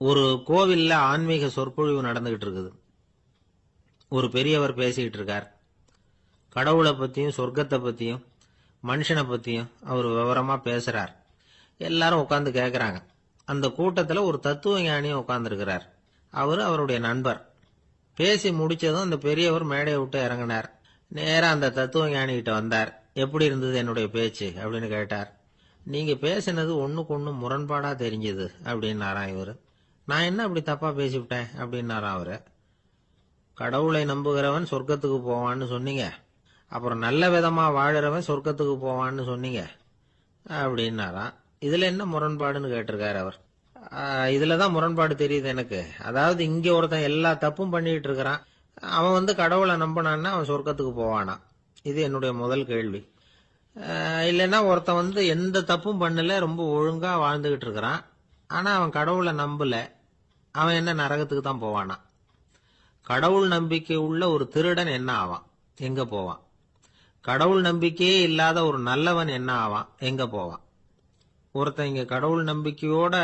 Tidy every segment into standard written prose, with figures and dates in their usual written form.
ஒரு கோவில்ல ஆன்மீக சொற்பொழிவு நடந்துகிட்டு இருக்குது. ஒரு பெரியவர் பேசிக்கிட்டு இருக்கார். கடவுளை பத்தியும் சொர்க்கத்தை பத்தியும் மனுஷனை பத்தியும் அவர் விவரமா பேசுறார். எல்லாரும் உட்கார்ந்து கேட்கறாங்க. அந்த கூட்டத்துல ஒரு தத்துவ ஞானியும் உட்கார்ந்து இருக்கிறார். அவரு அவருடைய நண்பர். பேசி முடிச்சதும் அந்த பெரியவர் மேடையை விட்டு இறங்கினார். நேரா அந்த தத்துவ ஞானி கிட்ட வந்தார். எப்படி இருந்தது என்னுடைய பேச்சு அப்படின்னு கேட்டார். நீங்க பேசினது ஒண்ணுக்கு ஒண்ணு முரண்பாடா தெரிஞ்சது அப்படின்னாராம் இவரு. நான் என்ன அப்படி தப்பா பேசிவிட்டேன் அப்படின்னாராம் அவரு. கடவுளை நம்புகிறவன் சொர்க்கத்துக்கு போவான்னு சொன்னீங்க, அப்புறம் நல்ல விதமா வாழறவன் சொர்க்கத்துக்கு போவான்னு சொன்னீங்க அப்படின்னாராம். இதுல என்ன முரண்பாடுன்னு கேட்டிருக்காரு அவர். இதுலதான் முரண்பாடு தெரியுது எனக்கு. அதாவது இங்க ஒருத்தன் எல்லா தப்பும் பண்ணிட்டு இருக்கிறான், அவன் கடவுளை நம்பினான்னா அவன் சொர்க்கத்துக்கு போவானா? இது என்னுடைய முதல் கேள்வி. இல்லைன்னா ஒருத்தன் எந்த தப்பும் பண்ணல, ரொம்ப ஒழுங்கா வாழ்ந்துகிட்டு இருக்கிறான், ஆனா அவன் கடவுளை நம்பல, அவன் என்ன நரகத்துக்கு தான் போவானா? கடவுள் நம்பிக்கை உள்ள ஒரு திருடன் என்ன ஆவான், எங்க போவான்? கடவுள் நம்பிக்கையே இல்லாத ஒரு நல்லவன் என்ன ஆவான், எங்க போவான்? ஒருத்தன் இங்க கடவுள் நம்பிக்கையோட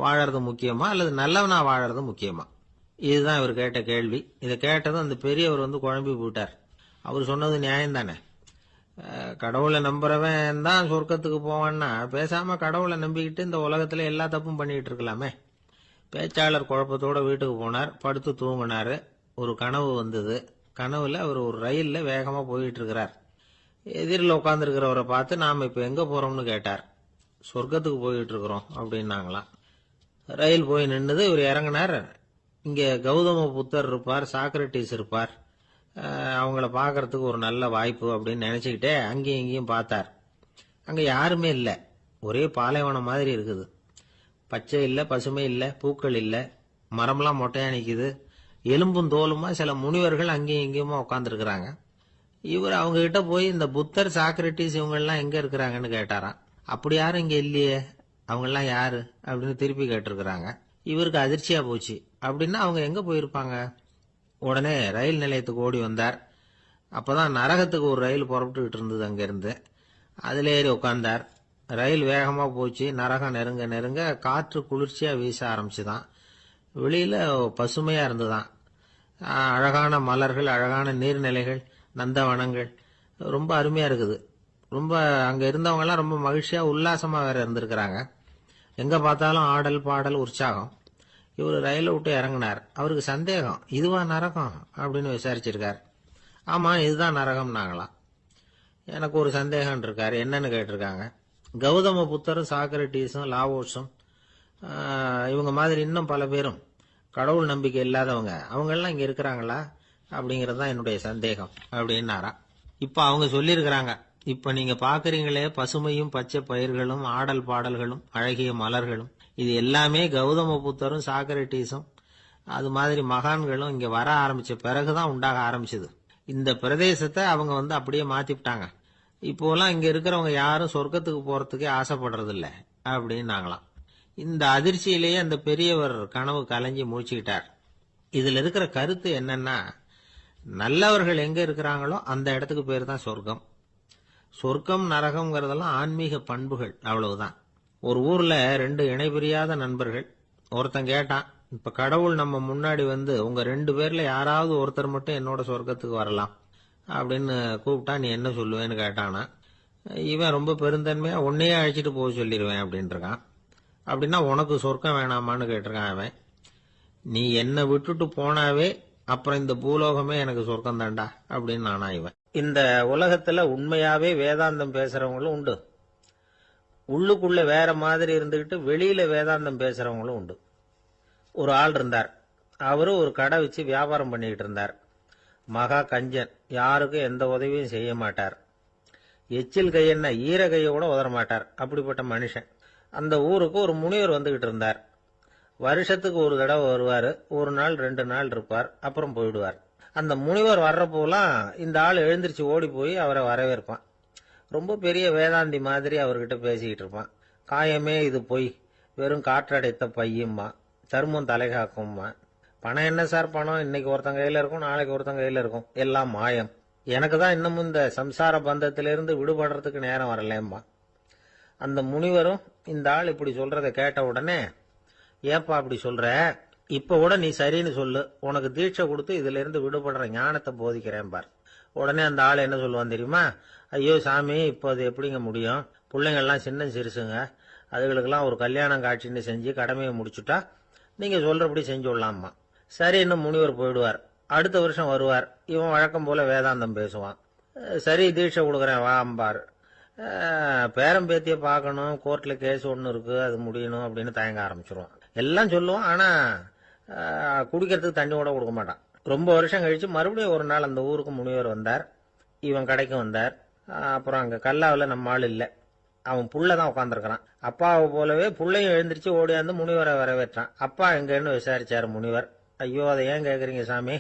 வாழறது முக்கியமா அல்லது நல்லவனா வாழறது முக்கியமா? இதுதான் இவர் கேட்ட கேள்வி. இதை கேட்டதும் அந்த பெரியவர் குழம்பி போயிட்டார். அவர் சொன்னது நியாயம் தானே. கடவுளை நம்புறவன் தான் சொர்க்கத்துக்கு போவான்னா பேசாம கடவுளை நம்பிக்கிட்டு இந்த உலகத்துல எல்லா தப்பும் பண்ணிட்டு இருக்கலாமே. பேச்சாளர் குழப்பத்தோட வீட்டுக்கு போனார். படுத்து தூங்கினாரு. ஒரு கனவு வந்தது. கனவுல அவர் ஒரு ரயில்ல வேகமா போயிட்டு இருக்கிறார். எதிரில் உட்கார்ந்து இருக்கிறவரை பார்த்து நாம இப்ப எங்க போறோம்னு கேட்டார். சொர்க்கத்துக்கு போயிட்டு இருக்கிறோம் அப்படின்னாங்களாம். ரயில் போய் நின்னுது. இவர் இறங்கினார். இங்க கௌதம புத்தர் இருப்பார், சாக்ரட்டிஸ் இருப்பார், அவங்கள பாக்கிறதுக்கு ஒரு நல்ல வாய்ப்பு அப்படின்னு நினைச்சுக்கிட்டே அங்கேயும் இங்கேயும் பார்த்தார். அங்க யாருமே இல்ல. ஒரே பாலைவனம் மாதிரி இருக்குது. பச்சை இல்ல, பசுமை இல்ல, பூக்கள் இல்ல, மரம்லாம் மொட்டையா நிக்குது. எலும்பும் தோலுமா சில முனிவர்கள் அங்கேயும் இங்கேயுமா உட்கார்ந்துருக்கிறாங்க. இவர் அவங்க கிட்ட போய் இந்த புத்தர், சாக்ரட்டிஸ் இவங்க எல்லாம் எங்க இருக்கிறாங்கன்னு கேட்டாராம். அப்படி யாரும் இங்க இல்லையே, அவங்க எல்லாம் யாரு அப்படின்னு திருப்பி கேட்டிருக்கிறாங்க. இவருக்கு அதிர்ச்சியா போச்சு. அப்படின்னா அவங்க எங்க போயிருப்பாங்க? உடனே ரயில் நிலையத்துக்கு ஓடி வந்தார். அப்பதான் நரகத்துக்கு ஒரு ரயில் புறப்பட்டுக்கிட்டு இருந்தது. அங்கிருந்து அதுல ஏறி உட்கார்ந்தார். ரயில் வேகமா போச்சு. நரகம் நெருங்க நெருங்க காற்று குளிர்ச்சியா வீச ஆரம்பிச்சுதான். வெளியில பசுமையா இருந்துதான். அழகான மலர்கள், அழகான நீர்நிலைகள், நந்தவனங்கள், ரொம்ப அருமையா இருக்குது. ரொம்ப அங்க இருந்தவங்க எல்லாம் ரொம்ப மகிழ்ச்சியா உல்லாசமா வேற இருந்திருக்கிறாங்க. எங்க பார்த்தாலும் ஆடல் பாடல் உற்சாகம். இவர் ரயில விட்டு இறங்கினார். அவருக்கு சந்தேகம், இதுவா நரகம் அப்படின்னு விசாரிச்சிருக்கார். ஆமா, இதுதான் நரகம் நாங்களாம். எனக்கு ஒரு சந்தேகம் இருக்காரு. என்னன்னு கேட்டிருக்காங்க. கௌதம புத்தரும் சாக்ரட்டிஸும் லாவோஸும் இவங்க மாதிரி இன்னும் பல பேரும் கடவுள் நம்பிக்கை இல்லாதவங்க, அவங்க எல்லாம் இங்க இருக்கிறாங்களா அப்படிங்கறது தான் என்னுடைய சந்தேகம் அப்படின்னாரா. இப்ப அவங்க சொல்லியிருக்கிறாங்க, இப்ப நீங்க பாக்குறீங்களே பசுமையும் பச்சை பயிர்களும் ஆடல் பாடல்களும் அழகிய மலர்களும், இது எல்லாமே கௌதம புத்தரும் சாக்ரட்டிஸும் அது மாதிரி மகான்களும் இங்க வர ஆரம்பிச்ச பிறகுதான் உண்டாக ஆரம்பிச்சது. இந்த பிரதேசத்தை அவங்க அப்படியே மாத்திவிட்டாங்க. இப்போலாம் இங்க இருக்கிறவங்க யாரும் சொர்க்கத்துக்கு போறதுக்கே ஆசைப்படுறது இல்ல அப்படின்னாங்களாம். இந்த அதிர்ச்சியிலேயே அந்த பெரியவர் கனவு கலைஞ்சி முடிச்சுக்கிட்டார். இதுல இருக்கிற கருத்து என்னன்னா, நல்லவர்கள் எங்க இருக்கிறாங்களோ அந்த இடத்துக்கு பேர் தான் சொர்க்கம். சொர்க்கம் நரகம்ங்கிறதெல்லாம் ஆன்மீக பண்புகள், அவ்வளவுதான். ஒரு ஊர்ல ரெண்டு இணைபிரியாத நண்பர்கள். ஒருத்தன் கேட்டான், இப்ப கடவுள் நம்ம முன்னாடி உங்க ரெண்டு பேர்ல யாராவது ஒருத்தர் மட்டும் என்னோட சொர்க்கத்துக்கு வரலாம் அப்படின்னு கூப்பிட்டா நீ என்ன சொல்லுவேன்னு கேட்டானா. இவன் ரொம்ப பெருந்தன்மையா உன்னையே அழைச்சிட்டு போக சொல்லிடுவேன் அப்படின்னு இருக்கான். அப்படின்னா உனக்கு சொர்க்கம் வேணாமான்னு கேட்டிருக்கான் அவன். நீ என்னை விட்டுட்டு போனாவே அப்புறம் இந்த பூலோகமே எனக்கு சொர்க்கம் தாண்டா அப்படின்னு நானா இவன். இந்த உலகத்துல உண்மையாவே வேதாந்தம் பேசுறவங்களும் உண்டு, உள்ளுக்குள்ள வேற மாதிரி இருந்துகிட்டு வெளியில வேதாந்தம் பேசுறவங்களும் உண்டு. ஒரு ஆள் இருந்தார். அவரு ஒரு கடை வச்சு வியாபாரம் பண்ணிக்கிட்டு இருந்தார். மகா கஞ்சன், யாருக்கும் எந்த உதவியும் செய்ய மாட்டார். எச்சில் கையென்ன ஈர கையை கூட உதற மாட்டார். அப்படிப்பட்ட மனுஷன். அந்த ஊருக்கு ஒரு முனிவர் வந்துகிட்டு இருந்தார். வருஷத்துக்கு ஒரு தடவை வருவாரு. ஒரு நாள் 2 நாள் இருப்பார், அப்புறம் போயிடுவார். அந்த முனிவர் வர்றப்போலாம் இந்த ஆள் எழுந்திருச்சு ஓடி போய் அவரை வரவேற்பான். ரொம்ப பெரிய வேதாந்தி மாதிரி அவர்கிட்ட பேசிக்கிட்டு இருப்பான். காயமே இது பொய், வெறும் காற்றடைத்த பையும்மா, தர்மம் தலைகாக்கும்மா. பணம் என்ன சார் பணம், இன்னைக்கு ஒருத்தன் கையில இருக்கும், நாளைக்கு ஒருத்தன் கையில இருக்கும், எல்லாம் மாயம். எனக்கு தான் இன்னமும் இந்த சம்சார பந்தத்திலிருந்து விடுபடுறதுக்கு நேரம் வரலேம்பா. அந்த முனிவரும் இந்த ஆள் இப்படி சொல்றதை கேட்ட உடனே ஏப்பா அப்படி சொல்ற? இப்ப கூட நீ சரின்னு சொல்லு, உனக்கு தீட்சை கொடுத்து இதுல இருந்து விடுபடுற ஞானத்தை போதிக்கிறேன் பார். உடனே அந்த ஆள் என்ன சொல்லுவான் தெரியுமா? ஐயோ சாமி, இப்போ அது எப்படிங்க முடியும்? பிள்ளைங்கள்லாம் சின்ன சிறுசுங்க, அதுகளுக்கெல்லாம் ஒரு கல்யாணம் காட்சின்னு செஞ்சு கடமையை முடிச்சுட்டா நீங்க சொல்றபடி செஞ்சு விடலாமா. சரி, இன்னும் முனிவர் போயிடுவார். அடுத்த வருஷம் வருவார். இவன் வழக்கம் போல வேதாந்தம் பேசுவான். சரி, தீட்சை கொடுக்குறேன் வா அம்பார். பேரம் பேத்திய பார்க்கணும், கோர்ட்ல கேஸ் ஒன்று இருக்கு, அது முடியணும் அப்படின்னு தயங்க ஆரம்பிச்சிருவான். எல்லாம் சொல்லுவான், ஆனா குடிக்கிறதுக்கு தண்ணி கூட கொடுக்க மாட்டான். ரொம்ப வருஷம் கழிச்சு மறுபடியும் ஒரு நாள் அந்த ஊருக்கு முனிவர் வந்தார். இவன் கடைக்கும் வந்தார். அப்புறம் அங்க கல்லாவில் நம்ம ஆள் இல்லை, அவன் புள்ளதான் உட்காந்துருக்கிறான். அப்பாவை போலவே புள்ளையும் எழுந்திரிச்சு ஓடியாந்து முனிவரை வரவேற்றான். அப்பா எங்கன்னு விசாரிச்சாரு முனிவர். ஐயோ, அதை ஏன் கேக்குறீங்க சாமி?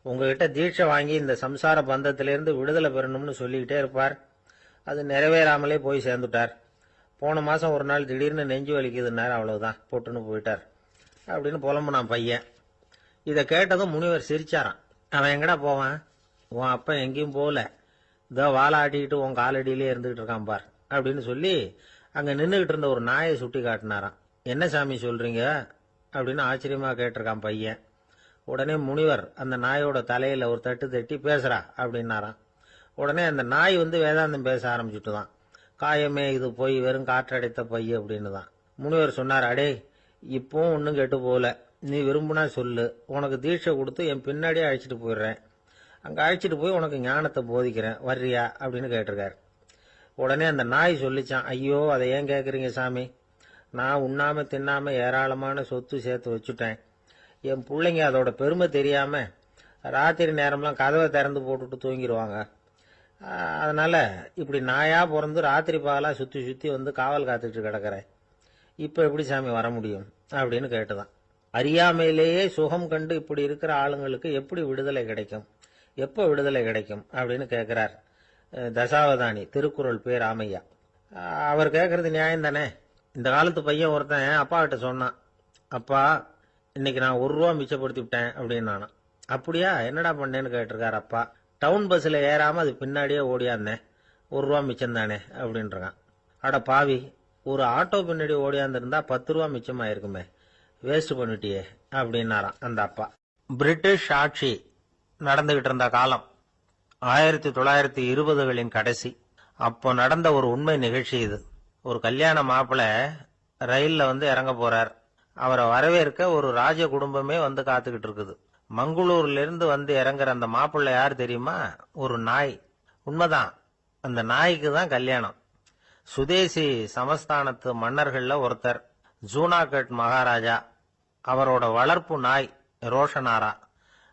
உங்ககிட்ட தீட்சை வாங்கி இந்த சம்சார பந்தத்திலிருந்து விடுதலை பெறணும்னு சொல்லிக்கிட்டே இருப்பார். அது நிறைவேறாமலே போய் சேர்ந்துட்டார். போன மாசம் ஒரு நாள் திடீர்னு நெஞ்சு வலிக்குதுன்னாரு, அவ்வளவுதான் போட்டுன்னு போயிட்டார் அப்படின்னு புலம்புனான் பையன். இதை கேட்டதும் முனிவர் சிரிச்சாரான். அவன் எங்கடா போவான்? உன் அப்ப எங்கேயும் போகல, இதோ வாழை ஆட்டிக்கிட்டு உன் காலடியிலே இருந்துகிட்டு இருக்கான் பார் அப்படின்னு சொல்லி அங்க நின்றுகிட்டு இருந்த ஒரு நாயை சுட்டி காட்டினாராம். என்ன சாமி சொல்றீங்க அப்படின்னு ஆச்சரியமா கேட்டிருக்கான் பையன். உடனே முனிவர் அந்த நாயோட தலையில ஒரு தட்டு தட்டி பேசுறா அப்படின்னாராம். உடனே அந்த நாய் வேதாந்தம் பேச ஆரம்பிச்சுட்டுதான். காயமே இது போய் வெறும் காற்றடைத்த பைய அப்படின்னு தான். முனிவர் சொன்னார், அடே இப்பவும் ஒன்னும் கெட்டு போல, நீ விரும்புனா சொல்லு, உனக்கு தீட்சை கொடுத்து என் பின்னாடியே அழைச்சிட்டு போயிடுறேன், அங்க அழைச்சிட்டு போய் உனக்கு ஞானத்தை போதிக்கிறேன், வர்றியா அப்படின்னு கேட்டிருக்காரு. உடனே அந்த நாய் சொல்லிச்சான், ஐயோ அதை ஏன் கேக்குறீங்க சாமி, நான் உண்ணாம தின்னாம ஏராளமான சொத்து சேர்த்து வச்சுட்டேன். என் பிள்ளைங்க அதோட பெருமை தெரியாம ராத்திரி நேரம்லாம் கதவை திறந்து போட்டுட்டு தூங்கிடுவாங்க. அதனால இப்படி நாயா பிறந்து ராத்திரி பகலா சுத்தி சுத்தி காவல் காத்துட்டு கிடக்கிறேன். இப்ப எப்படி சாமி வர முடியும் அப்படின்னு கேட்டுதான். அறியாமையிலேயே சுகம் கண்டு இப்படி இருக்கிற ஆளுங்களுக்கு எப்படி விடுதலை கிடைக்கும், எப்ப விடுதலை கிடைக்கும் அப்படின்னு கேட்கிறார் தசாவதானி, திருக்குறள் பேர் ராமையா. அவர் கேட்கறது நியாயம் தானே. இந்த காலத்து பையன் ஒருத்தன் அப்பா கிட்ட சொன்னான், அப்பா இன்னைக்கு நான் ₹1 மிச்சப்படுத்தி விட்டேன் அப்படின்னு நானும். அப்படியா, என்னடா பண்ணேன்னு கேட்டிருக்காரு அப்பா. டவுன் பஸ்ல ஏறாம அது பின்னாடியே ஓடியாந்தேன், ₹1 மிச்சம் தானே அப்படின்றான். அட பாவி, ஒரு ஆட்டோ பின்னாடி ஓடியாந்துருந்தா ₹10 மிச்சமாயிருக்குமே, வேஸ்ட் பண்ணிட்டியே அப்படின்னாராம் அந்த அப்பா. பிரிட்டிஷ் ஆட்சி நடந்துகிட்டு இருந்த காலம் 1920களின் கடைசி. அப்போ நடந்த ஒரு உண்மை நிகழ்ச்சி இது. ஒரு கல்யாண மாப்பிள்ளை ரயில்ல இறங்க போறார். அவரை வரவேற்க ஒரு ராஜ குடும்பமே காத்துக்கிட்டு இருக்குது. மங்களூர்ல இருந்து இறங்குற அந்த மாப்பிள்ளை யார் தெரியுமா? ஒரு நாய். உண்மைதான், அந்த நாய்க்கு தான் கல்யாணம். சுதேசி சமஸ்தானத்து மன்னர்கள்ல ஒருத்தர் ஜூனாகட் மகாராஜா. அவரோட வளர்ப்பு நாய் ரோஷனாரா.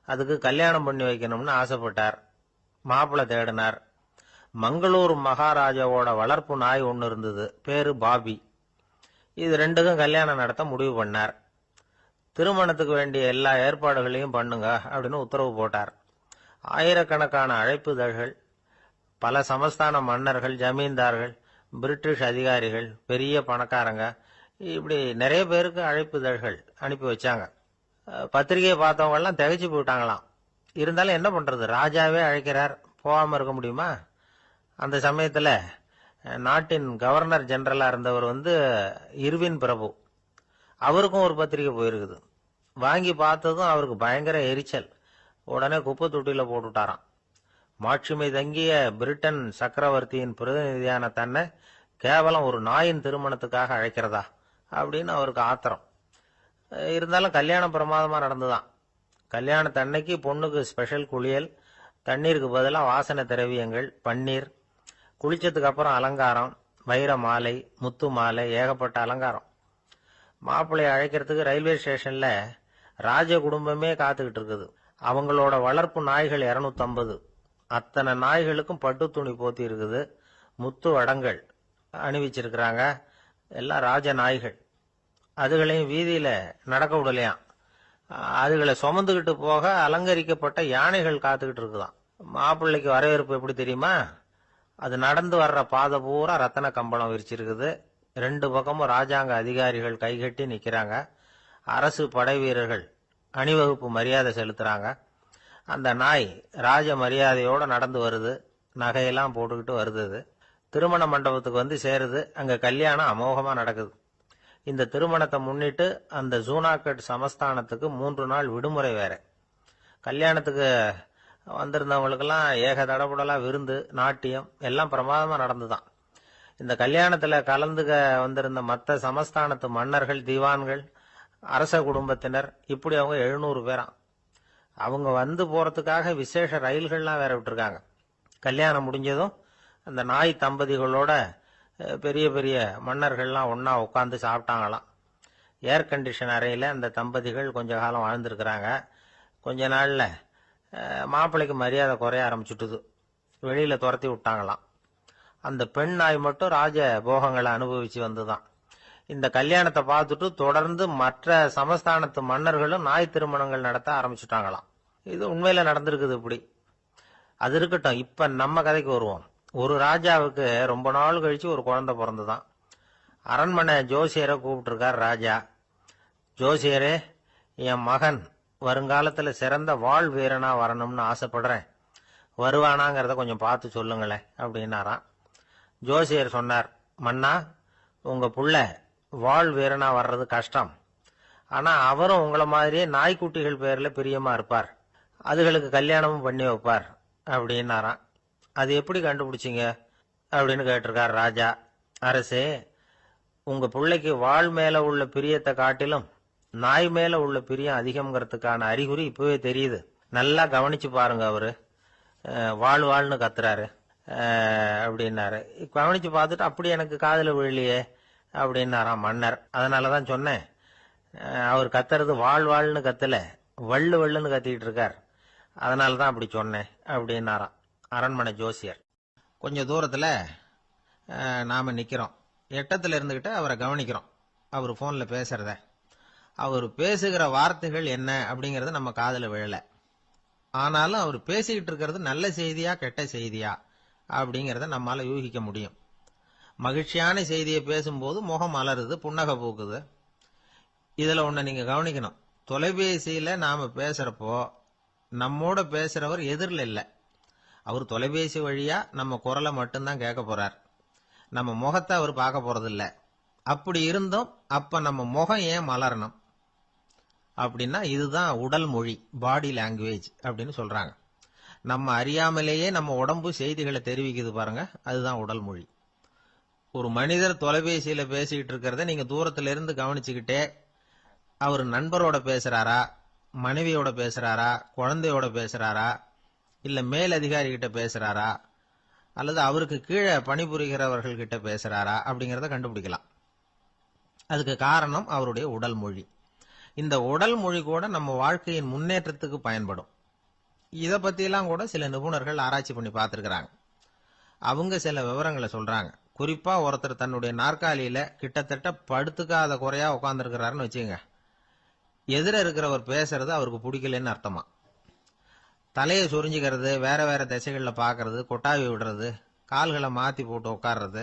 அதுக்கு கல்யாணம் பண்ணி வைக்கணும்னு ஆசைப்பட்டார். மாப்பிள்ளை தேடினார். மங்களூர் மகாராஜாவோட வளர்ப்பு நாய் ஒன்னு இருந்தது, பேரு பாபி. இது ரெண்டுக்கும் கல்யாணம் நடத்த முடிவு பண்ணார். திருமணத்துக்கு வேண்டிய எல்லா ஏற்பாடுகளையும் பண்ணுங்க அப்படின்னு உத்தரவு போட்டார். ஆயிரக்கணக்கான அழைப்புதழ்கள், பல சமஸ்தான மன்னர்கள், ஜமீன்தார்கள், பிரிட்டிஷ் அதிகாரிகள், பெரிய பணக்காரங்க, இப்படி நிறைய பேருக்கு அழைப்புதழ்கள் அனுப்பி வச்சாங்க. பத்திரிகையை பார்த்தவங்க எல்லாம் திகைச்சு போயிட்டாங்களாம். இருந்தாலும் என்ன பண்றது, ராஜாவே அழைக்கிறார், போகாம இருக்க முடியுமா? அந்த சமயத்துல நாட்டின் கவர்னர் ஜெனரலா இருந்தவர் இர்வின் பிரபு, அவருக்கும் ஒரு பத்திரிகை போயிருக்குது. வாங்கி பார்த்ததும் அவருக்கு பயங்கர எரிச்சல். உடனே குப்பை தொட்டியில போட்டுட்டாராம். மாட்சிமை தங்கிய பிரிட்டன் சக்கரவர்த்தியின் பிரதிநிதியான தன்னை கேவலம் ஒரு நாயின் திருமணத்துக்காக அழைக்கிறதா அப்படின்னு அவருக்கு ஆத்திரம். இருந்தாலும் கல்யாணம் பிரமாதமா நடந்துதான். கல்யாணத்தன்னைக்கு பொண்ணுக்கு ஸ்பெஷல் குளியல், தண்ணீருக்கு பதிலாக வாசனை திரவியங்கள், பன்னீர், குளிச்சதுக்கு அப்புறம் அலங்காரம், வைர மாலை, முத்து மாலை, ஏகப்பட்ட அலங்காரம். மாப்பிள்ளைய அழைக்கிறதுக்கு ரயில்வே ஸ்டேஷன்ல ராஜ குடும்பமே காத்துக்கிட்டு இருக்குது. அவங்களோட வளர்ப்பு நாய்கள் 250. அத்தனை நாய்களுக்கும் பட்டு துணி போத்தி இருக்குது. முத்து வடங்கள் அணிவிச்சிருக்கிறாங்க. எல்லாம் ராஜ நாய்கள். அதுகளையும் வீதியில நடக்க விடலையாம். அதுகளை சுமந்துகிட்டு போக அலங்கரிக்கப்பட்ட யானைகள் காத்துக்கிட்டு இருக்குதாம். மாப்பிள்ளைக்கு வரவேற்பு எப்படி தெரியுமா? அது நடந்து வர்ற பாதை பூரா ரத்தன கம்பளம் விரிச்சிருக்குது. 2 பக்கமும் ராஜாங்க அதிகாரிகள் கைகட்டி நிக்கிறாங்க. அரசு படை வீரர்கள் அணிவகுப்பு மரியாதை செலுத்துறாங்க. அந்த நாய் ராஜ மரியாதையோட நடந்து வருது. நகையெல்லாம் போட்டுக்கிட்டு வருது. திருமண மண்டபத்துக்கு சேருது. அங்க கல்யாணம் அமோகமா நடக்குது. இந்த திருமணத்தை முன்னிட்டு அந்த ஜூனாகட் சமஸ்தானத்துக்கு 3 நாள் விடுமுறை வேற. கல்யாணத்துக்கு வந்திருந்தவங்களுக்கெல்லாம் ஏக தடபுடலா விருந்து, நாட்டியம் எல்லாம் பிரமாதமா நடந்துதான். இந்த கல்யாணத்துல கலந்துக்க வந்திருந்த மற்ற சமஸ்தானத்து மன்னர்கள், திவான்கள், அரச குடும்பத்தினர், இப்படி அவங்க 700 பேராம். அவங்க வந்து போறதுக்காக விசேஷ ரயில்கள்லாம் வேற விட்டுருக்காங்க. கல்யாணம் முடிஞ்சதும் அந்த நாய் தம்பதிகளோட பெரிய பெரிய மன்னர்கள்லாம் ஒன்னா உட்காந்து சாப்பிட்டாங்களாம். ஏர் கண்டிஷன் அறையில அந்த தம்பதிகள் கொஞ்ச காலம் வாழ்ந்திருக்கிறாங்க. கொஞ்ச நாள்ல மாப்பிள்ளைக்கு மரியாதை குறைய ஆரம்பிச்சுட்டுது. வெளியில துரத்தி விட்டாங்களாம். அந்த பெண் நாய் மட்டும் ராஜ போகங்களை அனுபவிச்சு வந்துதான். இந்த கல்யாணத்தை பார்த்துட்டு தொடர்ந்து மற்ற சமஸ்தானத்து மன்னர்களும் நாய் திருமணங்கள் நடத்த ஆரம்பிச்சுட்டாங்களாம். இது உண்மையில நடந்திருக்குது. இப்படி அது இருக்கட்டும். இப்ப நம்ம கதைக்கு வருவோம். ஒரு ராஜாவுக்கு ரொம்ப நாள் கழிச்சு ஒரு குழந்தை பிறந்துதான். அரண்மனை ஜோசியரை கூப்பிட்டு இருக்கார் ராஜா. ஜோசியரே, என் மகன் வருங்காலத்துல சிறந்த வாழ் வீரனா வரணும்னு ஆசைப்படுறேன். வருவானாங்கிறத கொஞ்சம் பார்த்து சொல்லுங்களேன் அப்படின்னாராம். ஜோசியர் சொன்னார், மன்னா, உங்க புள்ள வாழ் வீரனா வர்றது கஷ்டம். ஆனா அவரும் உங்களை மாதிரியே நாய்க்குட்டிகள் பேர்ல பிரியமா இருப்பார். அதுகளுக்கு கல்யாணமும் பண்ணி வைப்பார் அப்படின்னாராம். அது எப்படி கண்டுபிடிச்சிங்க அப்படின்னு கேட்டிருக்கார் ராஜா. அரசே, உங்க பிள்ளைக்கு வாழ் மேல உள்ள பிரியத்தை காட்டிலும் நாய் மேல உள்ள பிரியம் அதிகம்ங்கிறதுக்கான அறிகுறி இப்பவே தெரியுது. நல்லா கவனிச்சு பாருங்க. அவரு வாழ் வாழ்னு கத்துறாரு அப்படின்னாரு. கவனிச்சு பார்த்துட்டு அப்படி எனக்கு காதுல விழலையே அப்படின்னாராம் மன்னர். அதனாலதான் சொன்னேன், அவர் கத்துறது வாழ் வாழ்னு கத்தல, வள்ளு வள்ளுன்னு கத்திக்கிட்டு இருக்கார். அதனாலதான் அப்படி சொன்னேன் அப்படின்னாராம் அரண்மனை ஜோசியர். கொஞ்ச தூரத்துல நாம நிக்கிறோம். எட்டத்துல இருந்துகிட்டு அவரை கவனிக்கிறோம். அவர் போன்ல பேசுறத. அவர் பேசுகிற வார்த்தைகள் என்ன அப்படிங்கறது நம்ம காதுல விழல. ஆனாலும் அவர் பேசிக்கிட்டு இருக்கிறது நல்ல செய்தியா கெட்ட செய்தியா அப்படிங்கறத நம்மால யூகிக்க முடியும். மகிழ்ச்சியான செய்தியை பேசும்போது முகம் மலருது, புன்னகை பூக்குது. இதுல ஒண்ணு நீங்க கவனிக்கணும். தொலைபேசியில நாம பேசுறப்போ நம்மோட பேசுறவர் எதிரில் இல்ல. அவர் தொலைபேசி வழியா நம்ம குரலை மட்டும்தான் கேட்க போறார். நம்ம முகத்தை அவர் பார்க்க போறதில்ல. அப்படி இருந்தும் அப்ப நம்ம முகம் ஏன் மலரணும் அப்படின்னா இதுதான் உடல் மொழி, பாடி லாங்குவேஜ் அப்படின்னு சொல்றாங்க. நம்ம அறியாமலேயே நம்ம உடம்பு செய்திகளை தெரிவிக்குது பாருங்க, அதுதான் உடல் மொழி. ஒரு மனிதர் தொலைபேசியில பேசிக்கிட்டு இருக்கிறத நீங்க தூரத்துல இருந்து கவனிச்சுக்கிட்டே அவர் நண்பரோட பேசுறாரா, மனைவியோட பேசுறாரா, குழந்தையோட பேசுறாரா, இல்ல மேல் அதிகாரி கிட்ட பேசுறாரா, அல்லது அவருக்கு கீழே பணிபுரிகிறவர்கள் கிட்ட பேசுறாரா அப்படிங்கறத கண்டுபிடிக்கலாம். அதுக்கு காரணம் அவருடைய உடல் மொழி. இந்த உடல் மொழி கூட நம்ம வாழ்க்கையின் முன்னேற்றத்துக்கு பயன்படும். இத பத்தியெல்லாம் கூட சில நிபுணர்கள் ஆராய்ச்சி பண்ணி பார்த்திருக்கிறாங்க. அவங்க சில விவரங்களை சொல்றாங்க. குறிப்பா ஒருத்தர் தன்னுடைய நாற்காலியில கிட்டத்தட்ட படுத்துக்காத குறையா உட்கார்ந்துருக்கிறாருன்னு வச்சுங்க. எதிர இருக்கிறவர் பேசுறது அவருக்கு பிடிக்கலன்னு அர்த்தமா. தலையை சொரிஞ்சுக்கிறது, வேற வேற திசைகள்ல பாக்குறது, கொட்டாவி விடுறது, கால்களை மாத்தி போட்டு உட்கார்றது,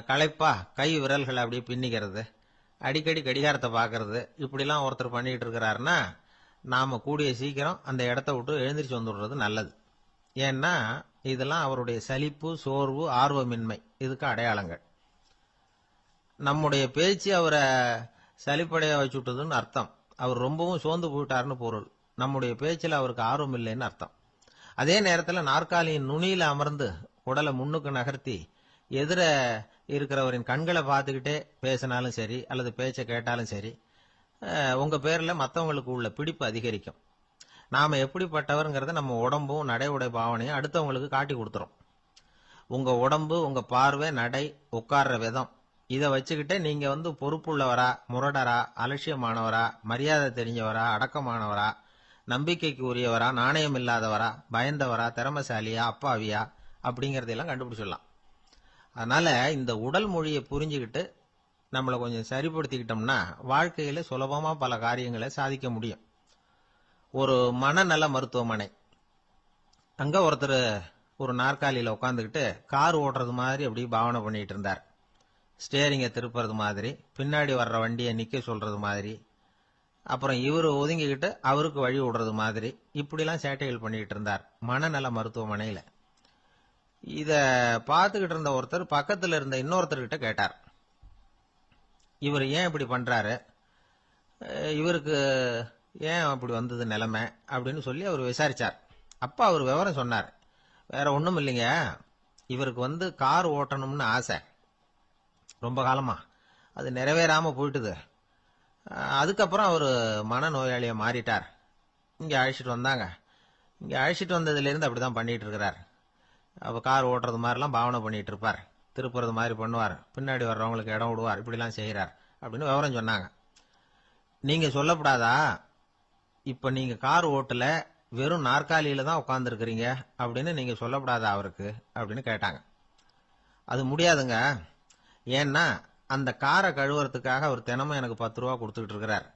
களைப்பா கை விரல்களை அப்படியே பின்னிக்கிறது, அடிக்கடி கடிகாரத்தை பாக்குறது, இப்படிலாம் ஒருத்தர் பண்ணிட்டு இருக்கிறாருன்னா நாம கூடிய சீக்கிரம் அந்த இடத்த விட்டு எழுந்திரிச்சு வந்துடுறது நல்லது. ஏன்னா இதெல்லாம் அவருடைய சலிப்பு, சோர்வு, ஆர்வமின்மை இதுக்கு அடையாளங்கள். நம்முடைய பேச்சு அவரை சலிப்படைய வச்சுட்டதுன்னு அர்த்தம். அவர் ரொம்பவும் சோர்ந்து போயிட்டாருன்னு பொருள். நம்முடைய பேச்சில் அவருக்கு ஆர்வம் இல்லைன்னு அர்த்தம். அதே நேரத்தில் நாற்காலியின் நுனியில அமர்ந்து உடலை முன்னுக்கு நகர்த்தி எதிர இருக்கிறவரின் கண்களை பார்த்துக்கிட்டே பேசினாலும் சரி அல்லது பேச்சை கேட்டாலும் சரி, உங்க பேர்ல மற்றவங்களுக்கு உள்ள பிடிப்பு அதிகரிக்கும். நாம எப்படிப்பட்டவர்ங்கிறத நம்ம உடம்பும் நடை உடை பாவனையும் அடுத்தவங்களுக்கு காட்டி கொடுத்துரும். உங்க உடம்பு, உங்க பார்வை, நடை, உட்கார்ற விதம் இதை வச்சுக்கிட்டே நீங்க பொறுப்புள்ளவரா, முரடரா, அலட்சியமானவரா, மரியாதை தெரிஞ்சவரா, அடக்கமானவரா, நம்பிக்கைக்கு உரியவரா, நாணயம் இல்லாதவரா, பயந்தவரா, திறமசாலியா, அப்பாவியா அப்படிங்கறதெல்லாம் கண்டுபிடிச்சிடலாம். அதனால இந்த உடல் மொழியை புரிஞ்சுக்கிட்டு நம்மளை கொஞ்சம் சரிப்படுத்திக்கிட்டோம்னா வாழ்க்கையில சுலபமா பல காரியங்களை சாதிக்க முடியும். ஒரு மனநல மருத்துவமனை. அங்க ஒருத்தர் ஒரு நாற்காலியில உட்காந்துக்கிட்டு கார் ஓட்டுறது மாதிரி அப்படி பாவனை பண்ணிட்டு இருந்தார். ஸ்டேரிங்கை திருப்புறது மாதிரி, பின்னாடி வர்ற வண்டியை நிக்க சொல்றது மாதிரி, அப்புறம் இவரு ஒதுங்கிக்கிட்டு அவருக்கு வழி விடுறது மாதிரி, இப்படிலாம் சேட்டைகள் பண்ணிட்டு இருந்தார் மனநல மருத்துவமனையில. இத பார்த்துக்கிட்டு இருந்த ஒருத்தர் பக்கத்துல இருந்த இன்னொருத்தர்கிட்ட கேட்டார், இவர் ஏன் இப்படி பண்றாரு, இவருக்கு ஏன் அப்படி வந்தது நிலைமை அப்படின்னு சொல்லி அவர் விசாரிச்சார். அப்ப அவர் விவரம் சொன்னார். வேற ஒண்ணும் இல்லைங்க, இவருக்கு கார் ஓட்டணும்னு ஆசை ரொம்ப காலமா, அது நிறைவேறாம போயிட்டுது. அதுக்கப்புறம் அவர் மனநோயாளியா மாறிட்டார். இங்க அழைச்சிட்டு வந்தாங்க. இங்க அழைச்சிட்டு வந்ததுல இருந்து அப்படிதான் பண்ணிட்டு இருக்கிறார். அப்ப கார் ஓட்டுறது மாதிரிலாம் பாவனை பண்ணிட்டு இருப்பார், திருப்புறது மாதிரி பண்ணுவார், பின்னாடி வர்றவங்களுக்கு இடம் விடுவார், இப்படிலாம் செய்யறார் அப்படின்னு விவரம் சொன்னாங்க. நீங்க சொல்லப்படாதா, இப்ப நீங்க கார் ஓட்டல, வெறும் நாற்காலியில தான் உட்கார்ந்து இருக்கிறீங்க அப்படின்னு நீங்க சொல்லப்படாதா அவருக்கு அப்படின்னு கேட்டாங்க. அது முடியாதுங்க, ஏன்னா அந்த காரை கழுவுறதுக்காக அவர் தினமும் எனக்கு 10 ரூபா கொடுத்துக்கிட்டு இருக்கிறார்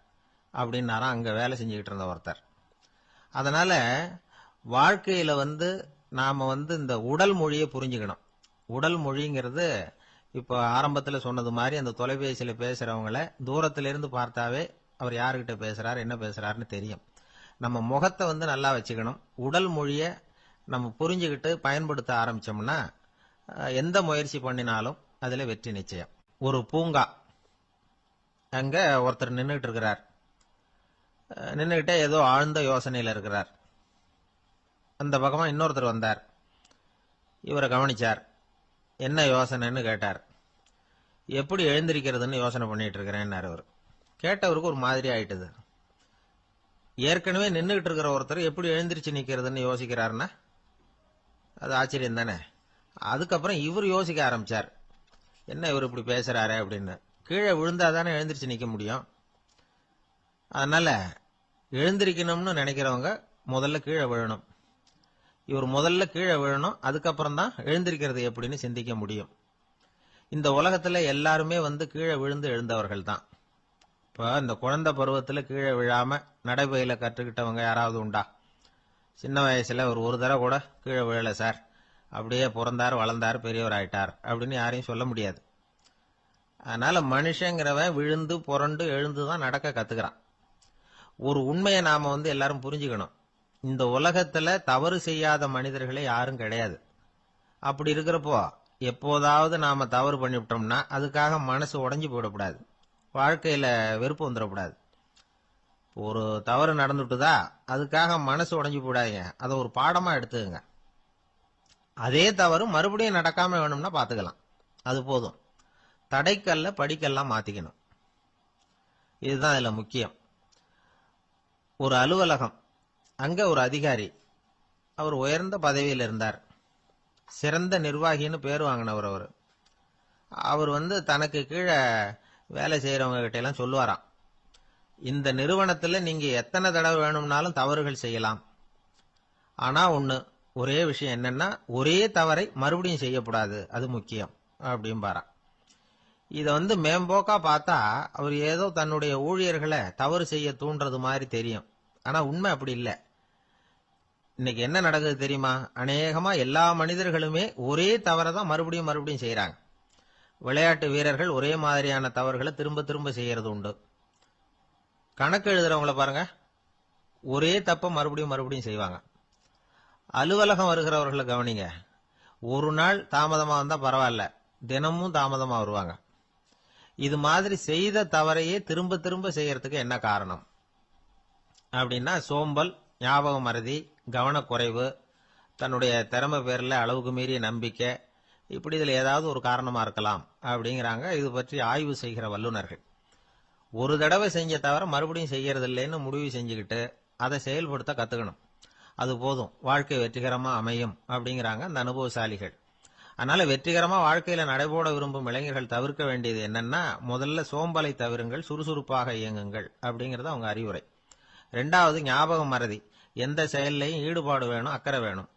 அப்படின்னாராம் அங்க வேலை செஞ்சுக்கிட்டு இருந்த ஒருத்தர். அதனால வாழ்க்கையில நாம இந்த உடல் மொழியை புரிஞ்சுக்கணும். உடல் மொழிங்கிறது இப்ப ஆரம்பத்துல சொன்னது மாதிரி அந்த தொலைபேசியில பேசுறவங்கள தூரத்துல இருந்து பார்த்தாவே அவர் யாருகிட்ட பேசுறாரு என்ன பேசுறாருன்னு தெரியும். நம்ம முகத்தை நல்லா வச்சுக்கணும். உடல் மொழியை நம்ம புரிஞ்சுக்கிட்டு பயன்படுத்த ஆரம்பிச்சோம்னா எந்த முயற்சி பண்ணினாலும் அதுல வெற்றி நிச்சயம். ஒரு பூங்கா, அங்க ஒருத்தர் நின்றுட்டு இருக்கிறார். நின்றுகிட்டே ஏதோ ஆழ்ந்த யோசனையில இருக்கிறார். அந்த பக்கமா இன்னொருத்தர் வந்தார். இவரை கவனிச்சார். என்ன யோசனைன்னு கேட்டார். எப்படி எழுந்திருக்கிறதுன்னு யோசனை பண்ணிட்டு இருக்கிறேன்னாரு அவர். கேட்டவருக்கு ஒரு மாதிரி ஆயிட்டுது. ஏற்கனவே நின்றுகிட்டு இருக்கிற ஒருத்தர் எப்படி எழுந்திருச்சு நிக்கிறதுன்னு யோசிக்கிறாருன்னா அது ஆச்சரியம் தானே. அதுக்கப்புறம் இவர் யோசிக்க ஆரம்பிச்சார், என்ன இவர் இப்படி பேசுறாரு அப்படின்னு. கீழே விழுந்தாதானே எழுந்திருச்சு நிக்க முடியும். அதனால எழுந்திருக்கணும்னு நினைக்கிறவங்க முதல்ல கீழே விழணும். இவர் முதல்ல கீழே விழணும், அதுக்கப்புறம் தான் எழுந்திருக்கிறது எப்படின்னு சிந்திக்க முடியும். இந்த உலகத்துல எல்லாருமே கீழே விழுந்து எழுந்தவர்கள் தான். இப்ப இந்த குழந்தை பருவத்துல கீழே விழாம நடைபயில கற்றுக்கிட்டவங்க யாராவது உண்டா? சின்ன வயசுல ஒரு தடவை கூட கீழே விழல சார், அப்படியே பிறந்தார் வளர்ந்தார் பெரியவர் ஆயிட்டார் அப்படின்னு யாரையும் சொல்ல முடியாது. அதனால மனுஷங்கிறவன் விழுந்து புரண்டு எழுந்துதான் நடக்க கத்துக்கிறான். ஒரு உண்மையை நாம எல்லாரும் புரிஞ்சுக்கணும். இந்த உலகத்துல தவறு செய்யாத மனிதர்களே யாரும் கிடையாது. அப்படி இருக்கிறப்போ எப்போதாவது நாம தவறு பண்ணிவிட்டோம்னா அதுக்காக மனசு உடைஞ்சு போயிடக்கூடாது, வாழ்க்கையில வெறுப்பு வந்துடக்கூடாது. ஒரு தவறு நடந்துட்டுதா அதுக்காக மனசு உடைஞ்சு போடாதீங்க, அதை ஒரு பாடமா எடுத்துக்கங்க. அதே தவறு மறுபடியும் நடக்காம வேணும்னா பாத்துக்கலாம், அது போதும். தடைக்கல்ல படிக்கெல்லாம் மாத்திக்கணும், இதுதான் இதுல முக்கியம். ஒரு அலுவலகம், அங்க ஒரு அதிகாரி, அவர் உயர்ந்த பதவியில் இருந்தார். சிறந்த நிர்வாகின்னு பேர் வாங்கினவர் அவர். அவர் தனக்கு கீழே வேலை செய்யறவங்க கிட்ட எல்லாம் சொல்லுவாராம், இந்த நிறுவனத்துல நீங்க எத்தனை தடவை வேணும்னாலும் தவறுகள் செய்யலாம், ஆனா ஒரே விஷயம் என்னன்னா ஒரே தவறை மறுபடியும் செய்யக்கூடாது, அது முக்கியம் அப்படின்பாராம். இத மேம்போக்கா பார்த்தா அவர் ஏதோ தன்னுடைய ஊழியர்களை தவறு செய்ய தூண்டுறது மாதிரி தெரியும். ஆனா உண்மை அப்படி இல்லை. இன்னைக்கு என்ன நடக்குது தெரியுமா? அநேகமா எல்லா மனிதர்களுமே ஒரே தவறை தான் மறுபடியும் மறுபடியும் செய்யறாங்க. விளையாட்டு வீரர்கள் ஒரே மாதிரியான தவறுகளை திரும்ப திரும்ப செய்யறது உண்டு. கணக்கு எழுதுறவங்கள பாருங்க, ஒரே தப்ப மறுபடியும் மறுபடியும் செய்வாங்க. அலுவலகம் வருகிறவர்களை கவனிங்க, ஒரு நாள் தாமதமா வந்தா பரவாயில்ல, தினமும் தாமதமா வருவாங்க. இது மாதிரி செய்த தவறையே திரும்ப திரும்ப செய்யறதுக்கு என்ன காரணம் அப்படின்னா சோம்பல், ஞாபக மறதி, கவனக்குறைவு, தன்னுடைய திறமை பேர்ல அளவுக்கு மீறிய நம்பிக்கை, இப்படி இதுல ஏதாவது ஒரு காரணமா இருக்கலாம் அப்படிங்கிறாங்க இது பற்றி ஆய்வு செய்கிற வல்லுநர்கள். ஒரு தடவை செஞ்ச தவிர மறுபடியும் செய்யறது இல்லைன்னு முடிவு செஞ்சுக்கிட்டு அதை செயல்படுத்த கத்துக்கணும், அது போதும், வாழ்க்கை வெற்றிகரமா அமையும் அப்படிங்கிறாங்க அந்த அனுபவசாலிகள். அதனால வெற்றிகரமா வாழ்க்கையில நடைபோட விரும்பும் இளைஞர்கள் தவிர்க்க வேண்டியது என்னன்னா, முதல்ல சோம்பலை தவிருங்கள், சுறுசுறுப்பாக இயங்குங்கள் அப்படிங்கறது அவங்க அறிவுரை. 2வது ஞாபக மறதி, எந்த செயல்லையும் ஈடுபாடு வேணும், அக்கறை வேணும்.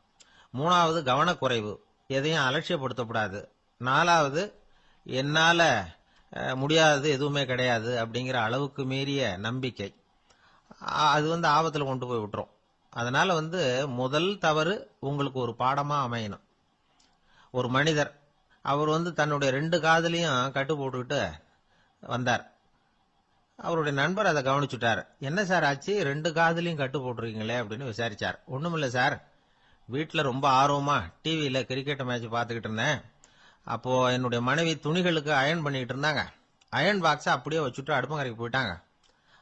3வது கவனக்குறைவு, எதையும் அலட்சியப்படுத்தக்கூடாது. 4வது என்னால முடியாதது எதுவுமே கிடையாது அப்படிங்கிற அளவுக்கு மீறிய நம்பிக்கை, அது ஆபத்துல கொண்டு போய் விட்டுரும். அதனால முதல் தவறு உங்களுக்கு ஒரு பாடமா அமையணும். ஒரு மனிதர், அவர் தன்னுடைய 2 காதுலையும் கட்டு போட்டுக்கிட்டு வந்தார். அவருடைய நண்பர் அதை கவனிச்சுட்டார். என்ன சார் ஆச்சு, 2 காதுலையும் கட்டு போட்டிருக்கீங்களே அப்படின்னு விசாரிச்சார். ஒண்ணுமில்ல சார், வீட்டுல ரொம்ப ஆர்வமா டிவியில கிரிக்கெட் மேட்ச் பார்த்துக்கிட்டு இருந்தேன். அப்போ என்னுடைய மனைவி துணிகளுக்கு அயன் பண்ணிட்டு இருந்தாங்க. அயன் பாக்ஸை அப்படியே வச்சுட்டு அடுப்பங்கரைக்கு போயிட்டாங்க.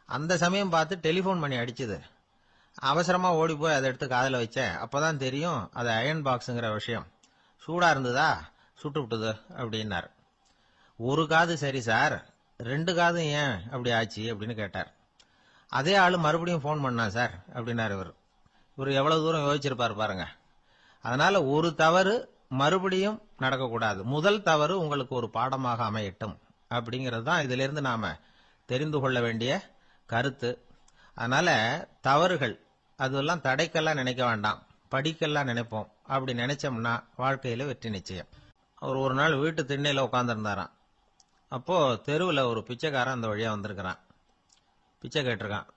அந்த சமயம் பார்த்து டெலிஃபோன் பண்ணி அடிச்சுது. அவசரமா ஓடி போய் அதை எடுத்து காதில் வச்சேன். அப்பதான் தெரியும் அது அயன் பாக்ஸுங்கிற விஷயம். சூடா இருந்ததா, சுட்டு விட்டுது அப்படின்னார். ஒரு காது சரி சார், 2 காதும் ஏன் அப்படி ஆச்சு அப்படின்னு கேட்டார். அதே ஆளு மறுபடியும் போன் பண்ணா சார் அப்படின்னாரு இவர். எவ்வளவு தூரம் யோசிச்சிருப்பாரு பாருங்க. அதனால ஒரு தவறு மறுபடியும் நடக்கக்கூடாது. முதல் தவறு உங்களுக்கு ஒரு பாடமாக அமையட்டும் அப்படிங்கிறது தான் இதுல இருந்து நாம தெரிந்து கொள்ள வேண்டிய கருத்து. அதனால தவறுகள் அதெல்லாம் தடைக்கெல்லாம் நினைக்க வேண்டாம், படிக்கெல்லாம் நினைப்போம். அப்படி நினைச்சோம்னா வாழ்க்கையில வெற்றி நிச்சயம். அவர் ஒரு நாள் வீட்டு திண்ணையில உட்கார்ந்துருந்தாராம். அப்போ தெருவில் ஒரு பிச்சைக்காரன் அந்த வழியா வந்திருக்கிறான். பிச்சை கேட்டிருக்கான்.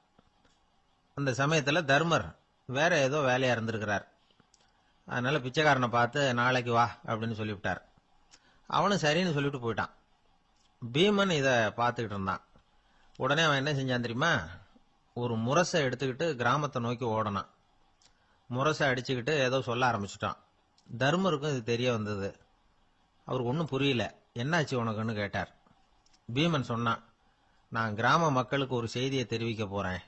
அந்த சமயத்துல தர்மர் வேற ஏதோ வேலையா இருந்திருக்கிறார். அதனால பிச்சைக்காரனை பார்த்து நாளைக்கு வா அப்படின்னு சொல்லிவிட்டார். அவனும் சரின்னு சொல்லிட்டு போயிட்டான். பீமன் இதை பார்த்துக்கிட்டு இருந்தான். உடனே அவன் என்ன செஞ்சான் தெரியுமா? ஒரு முரசை எடுத்துக்கிட்டு கிராமத்தை நோக்கி ஓடனான். முரசை அடிச்சுக்கிட்டு ஏதோ சொல்ல ஆரம்பிச்சுட்டான். தர்மருக்கும் இது தெரிய வந்தது. அவருக்கு ஒன்றும் புரியல. என்னாச்சு உனக்குன்னு கேட்டார். பீமன் சொன்னான், நான் கிராம மக்களுக்கு ஒரு செய்தியை தெரிவிக்க போறேன்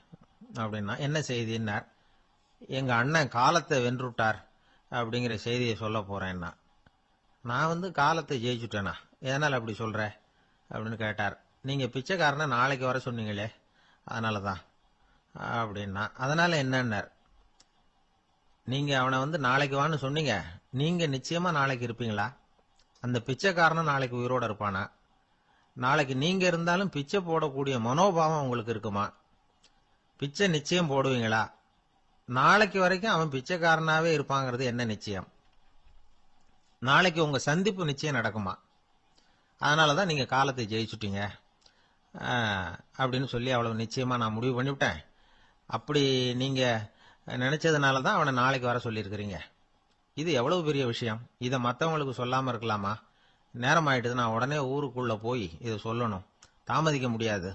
அப்படின்னா. என்ன செய்தின்னார். எங்க அண்ணன் காலத்தை வென்றுட்டார் அப்படிங்கிற செய்தியை சொல்ல போறேன்னா. நான் காலத்தை ஜெயிச்சுட்டேனா, எதனால அப்படி சொல்ற அப்படின்னு கேட்டார். நீங்க பிச்சைக்காரனை நாளைக்கு வர சொன்னீங்களே, அதனாலதான் அப்படின்னா. அதனால என்னன்னார். நீங்க அவனை நாளைக்கு வான்னு சொன்னீங்க, நீங்க நிச்சயமா நாளைக்கு இருப்பீங்களா? அந்த பிச்சைக்காரனும் நாளைக்கு உயிரோட இருப்பானா? நாளைக்கு நீங்க இருந்தாலும் பிச்சை போடக்கூடிய மனோபாவம் உங்களுக்கு இருக்குமா? பிச்சை நிச்சயம் போடுவீங்களா? நாளைக்கு வரைக்கும் அவன் பிச்சைக்காரனாவே இருப்பாங்கிறது என்ன நிச்சயம்? நாளைக்கு உங்க சந்திப்பு நிச்சயம் நடக்குமா? அதனாலதான் நீங்க காலத்தை ஜெயிச்சுட்டீங்க அப்படின்னு சொல்லி அவ்வளவு நிச்சயமா நான் முடிவு பண்ணிவிட்டேன். அப்படி நீங்க நினைச்சதுனாலதான் அவனை நாளைக்கு வர சொல்லியிருக்கிறீங்க. இது எவ்வளவு பெரிய விஷயம். இதை மற்றவங்களுக்கு சொல்லாம இருக்கலாமா? நேரம் ஆயிட்டுது, நான் உடனே ஊருக்குள்ள போய் இதை சொல்லணும். தாமதிக்க முடியாது.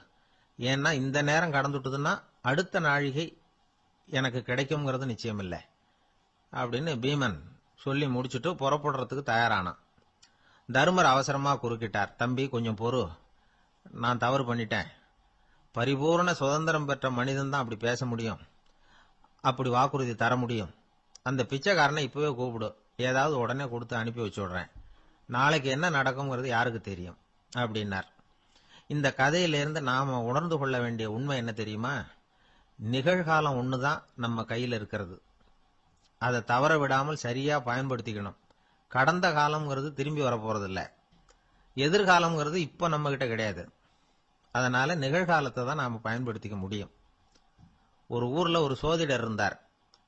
ஏன்னா இந்த நேரம் கடந்துட்டுதுன்னா அடுத்த நாழிகை எனக்கு கிடைக்கும்ங்கிறது நிச்சயம் இல்லை அப்படின்னு பீமன் சொல்லி முடிச்சுட்டு புறப்படுறதுக்கு தயாரானான். தர்மர் அவசரமா குறுக்கிட்டார். தம்பி கொஞ்சம் பொறு, நான் தவறு பண்ணிட்டேன். பரிபூர்ண சுதந்திரம் பெற்ற மனிதன் தான் அப்படி பேச முடியும், அப்படி வாக்குறுதி தர முடியும். அந்த பிச்சைக்காரனை இப்பவே கூப்பிடு, ஏதாவது உடனே கொடுத்து அனுப்பி வச்சு விடுறேன். நாளைக்கு என்ன நடக்கும்ங்கிறது யாருக்கு தெரியும் அப்படின்னார். இந்த கதையிலிருந்து நாம உணர்ந்து கொள்ள வேண்டிய உண்மை என்ன தெரியுமா? நிகழ்காலம் ஒண்ணுதான் நம்ம கையில் இருக்கிறது. அதை தவற விடாமல் சரியா பயன்படுத்திக்கணும். கடந்த காலம்ங்கிறது திரும்பி வரப்போறது இல்ல. எதிர்காலம்ங்கிறது இப்ப நம்ம கிட்ட கிடையாது. அதனால நிகழ்காலத்தை தான் நாம பயன்படுத்திக்க முடியும். ஒரு ஊர்ல ஒரு சோதிடர் இருந்தார்.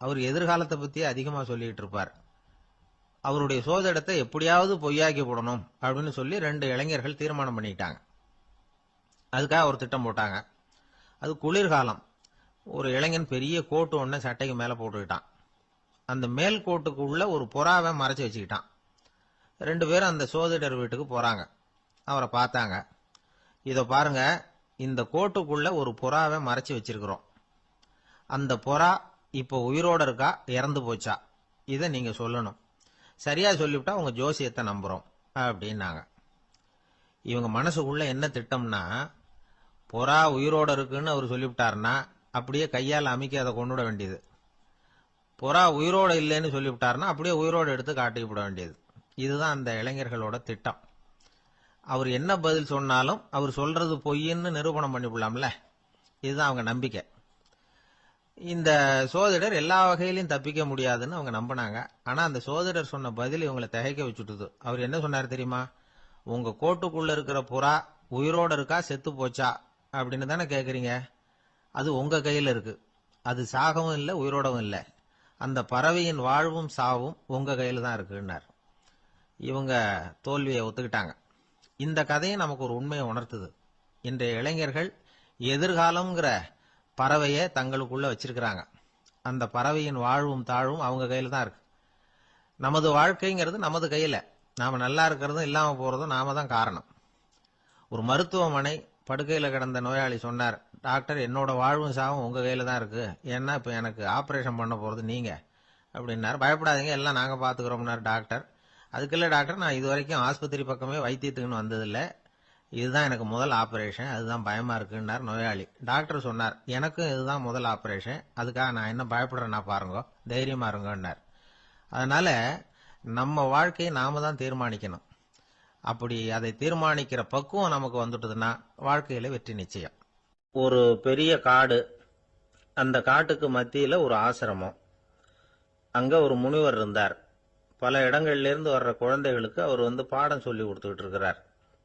அவர் எதிர்காலத்தை பத்தி அதிகமா சொல்லிட்டு இருப்பார். அவருடைய சோதிடத்தை எப்படியாவது பொய்யாக்கி போடணும் அப்படின்னு சொல்லி 2 இளைஞர்கள் தீர்மானம் பண்ணிட்டாங்க. அதுக்காக ஒரு திட்டம் போட்டாங்க. அது குளிர்காலம். ஒரு இளைஞன் பெரிய கோட்டு ஒன்ன சட்டைக்கு மேல போட்டுக்கிட்டான். அந்த மேல் கோட்டுக்குள்ள ஒரு புறாவை மறைச்சு வச்சுக்கிட்டான். 2 பேரும் அந்த சோதிடர் வீட்டுக்கு போறாங்க. அவரை பார்த்தாங்க. இத பாருங்க, இந்த கோட்டுக்குள்ள ஒரு புறாவை மறைச்சு வச்சிருக்கிறோம். அந்த புறா இப்ப உயிரோட இருக்கா, இறந்து போச்சா, இதை நீங்க சொல்லணும். சரியா சொல்லிவிட்டா உங்க ஜோசியத்தை நம்புறோம் அப்படின்னாங்க. இவங்க மனசுக்குள்ள என்ன திட்டம்னா, புறா உயிரோட இருக்குன்னு அவர் சொல்லிவிட்டாருன்னா அப்படியே கையால் அமைக்க அதை கொண்டுவிட வேண்டியது. புறா உயிரோட இல்லைன்னு சொல்லிவிட்டாருன்னா அப்படியே உயிரோடு எடுத்து காட்டிவிட வேண்டியது. இதுதான் அந்த இளைஞர்களோட திட்டம். அவர் என்ன பதில் சொன்னாலும் அவர் சொல்றது பொய்ன்னு நிரூபணம் பண்ணிவிடலாம்ல. இதுதான் அவங்க நம்பிக்கை. இந்த சோதிடர் எல்லா வகையிலையும் தப்பிக்க முடியாதுன்னு அவங்க நம்பினாங்க. ஆனா அந்த சோதிடர் சொன்ன பதில் இவங்களை திகைக்க வச்சுட்டுது. அவர் என்ன சொன்னார் தெரியுமா? உங்க கோட்டுக்குள்ள இருக்கிற புறா உயிரோட இருக்கா செத்து போச்சா அப்படின்னு தானே கேக்குறீங்க. அது உங்க கையில இருக்கு. அது சாகவும் இல்லை, உயிரோடவும் இல்லை. அந்த பறவையின் வாழ்வும் சாவும் உங்க கையில தான் இருக்குன்னார். இவங்க தோல்வியை ஒத்துக்கிட்டாங்க. இந்த கதையை நமக்கு ஒரு உண்மையை உணர்த்துது. இன்றைய இளைஞர்கள் எதிர்காலம்ங்கிற பறவையை தங்களுக்குள்ள வச்சிருக்கிறாங்க. அந்த பறவையின் வாழ்வும் தாழ்வும் அவங்க கையில தான் இருக்கு. நமது வாழ்க்கைங்கிறது நமது கையில. நாம நல்லா இருக்கிறதும் இல்லாம போறதும் நாம தான் காரணம். ஒரு மருத்துவமனை படுக்கையில கிடந்த நோயாளி சொன்னார், டாக்டர் என்னோட வாழ்வும் சாவும் உங்க கையில தான் இருக்கு, ஏன்னா இப்ப எனக்கு ஆபரேஷன் பண்ண போறது நீங்க அப்படின்னாரு. பயப்படாதீங்க, எல்லாம் நாங்க பாத்துக்கிறோம்னாரு டாக்டர். அதுக்குள்ள டாக்டர், நான் இது வரைக்கும் ஆஸ்பத்திரி பக்கமே வைத்தியத்துக்குன்னு வந்ததில்லை, இதுதான் எனக்கு முதல் ஆபரேஷன், அதுதான் பயமா இருக்குன்னார் நோயாளி. டாக்டர் சொன்னார், எனக்கும் இதுதான் முதல் ஆபரேஷன், அதுக்காக நான் என்ன பயப்படுறேன்னா பாருங்க, தைரியமா இருங்கன்னார். அதனால நம்ம வாழ்க்கையை நாம தான் தீர்மானிக்கணும். அப்படி அதை தீர்மானிக்கிற பக்குவம் நமக்கு வந்துட்டதுன்னா வாழ்க்கையில வெற்றி நிச்சயம். ஒரு பெரிய காடு, அந்த காட்டுக்கு மத்தியில ஒரு ஆசிரமம். அங்க ஒரு முனிவர் இருந்தார். பல இடங்கள்ல இருந்து வர்ற குழந்தைகளுக்கு அவர் பாடம் சொல்லி கொடுத்துக்கிட்டு இருக்கிறார்.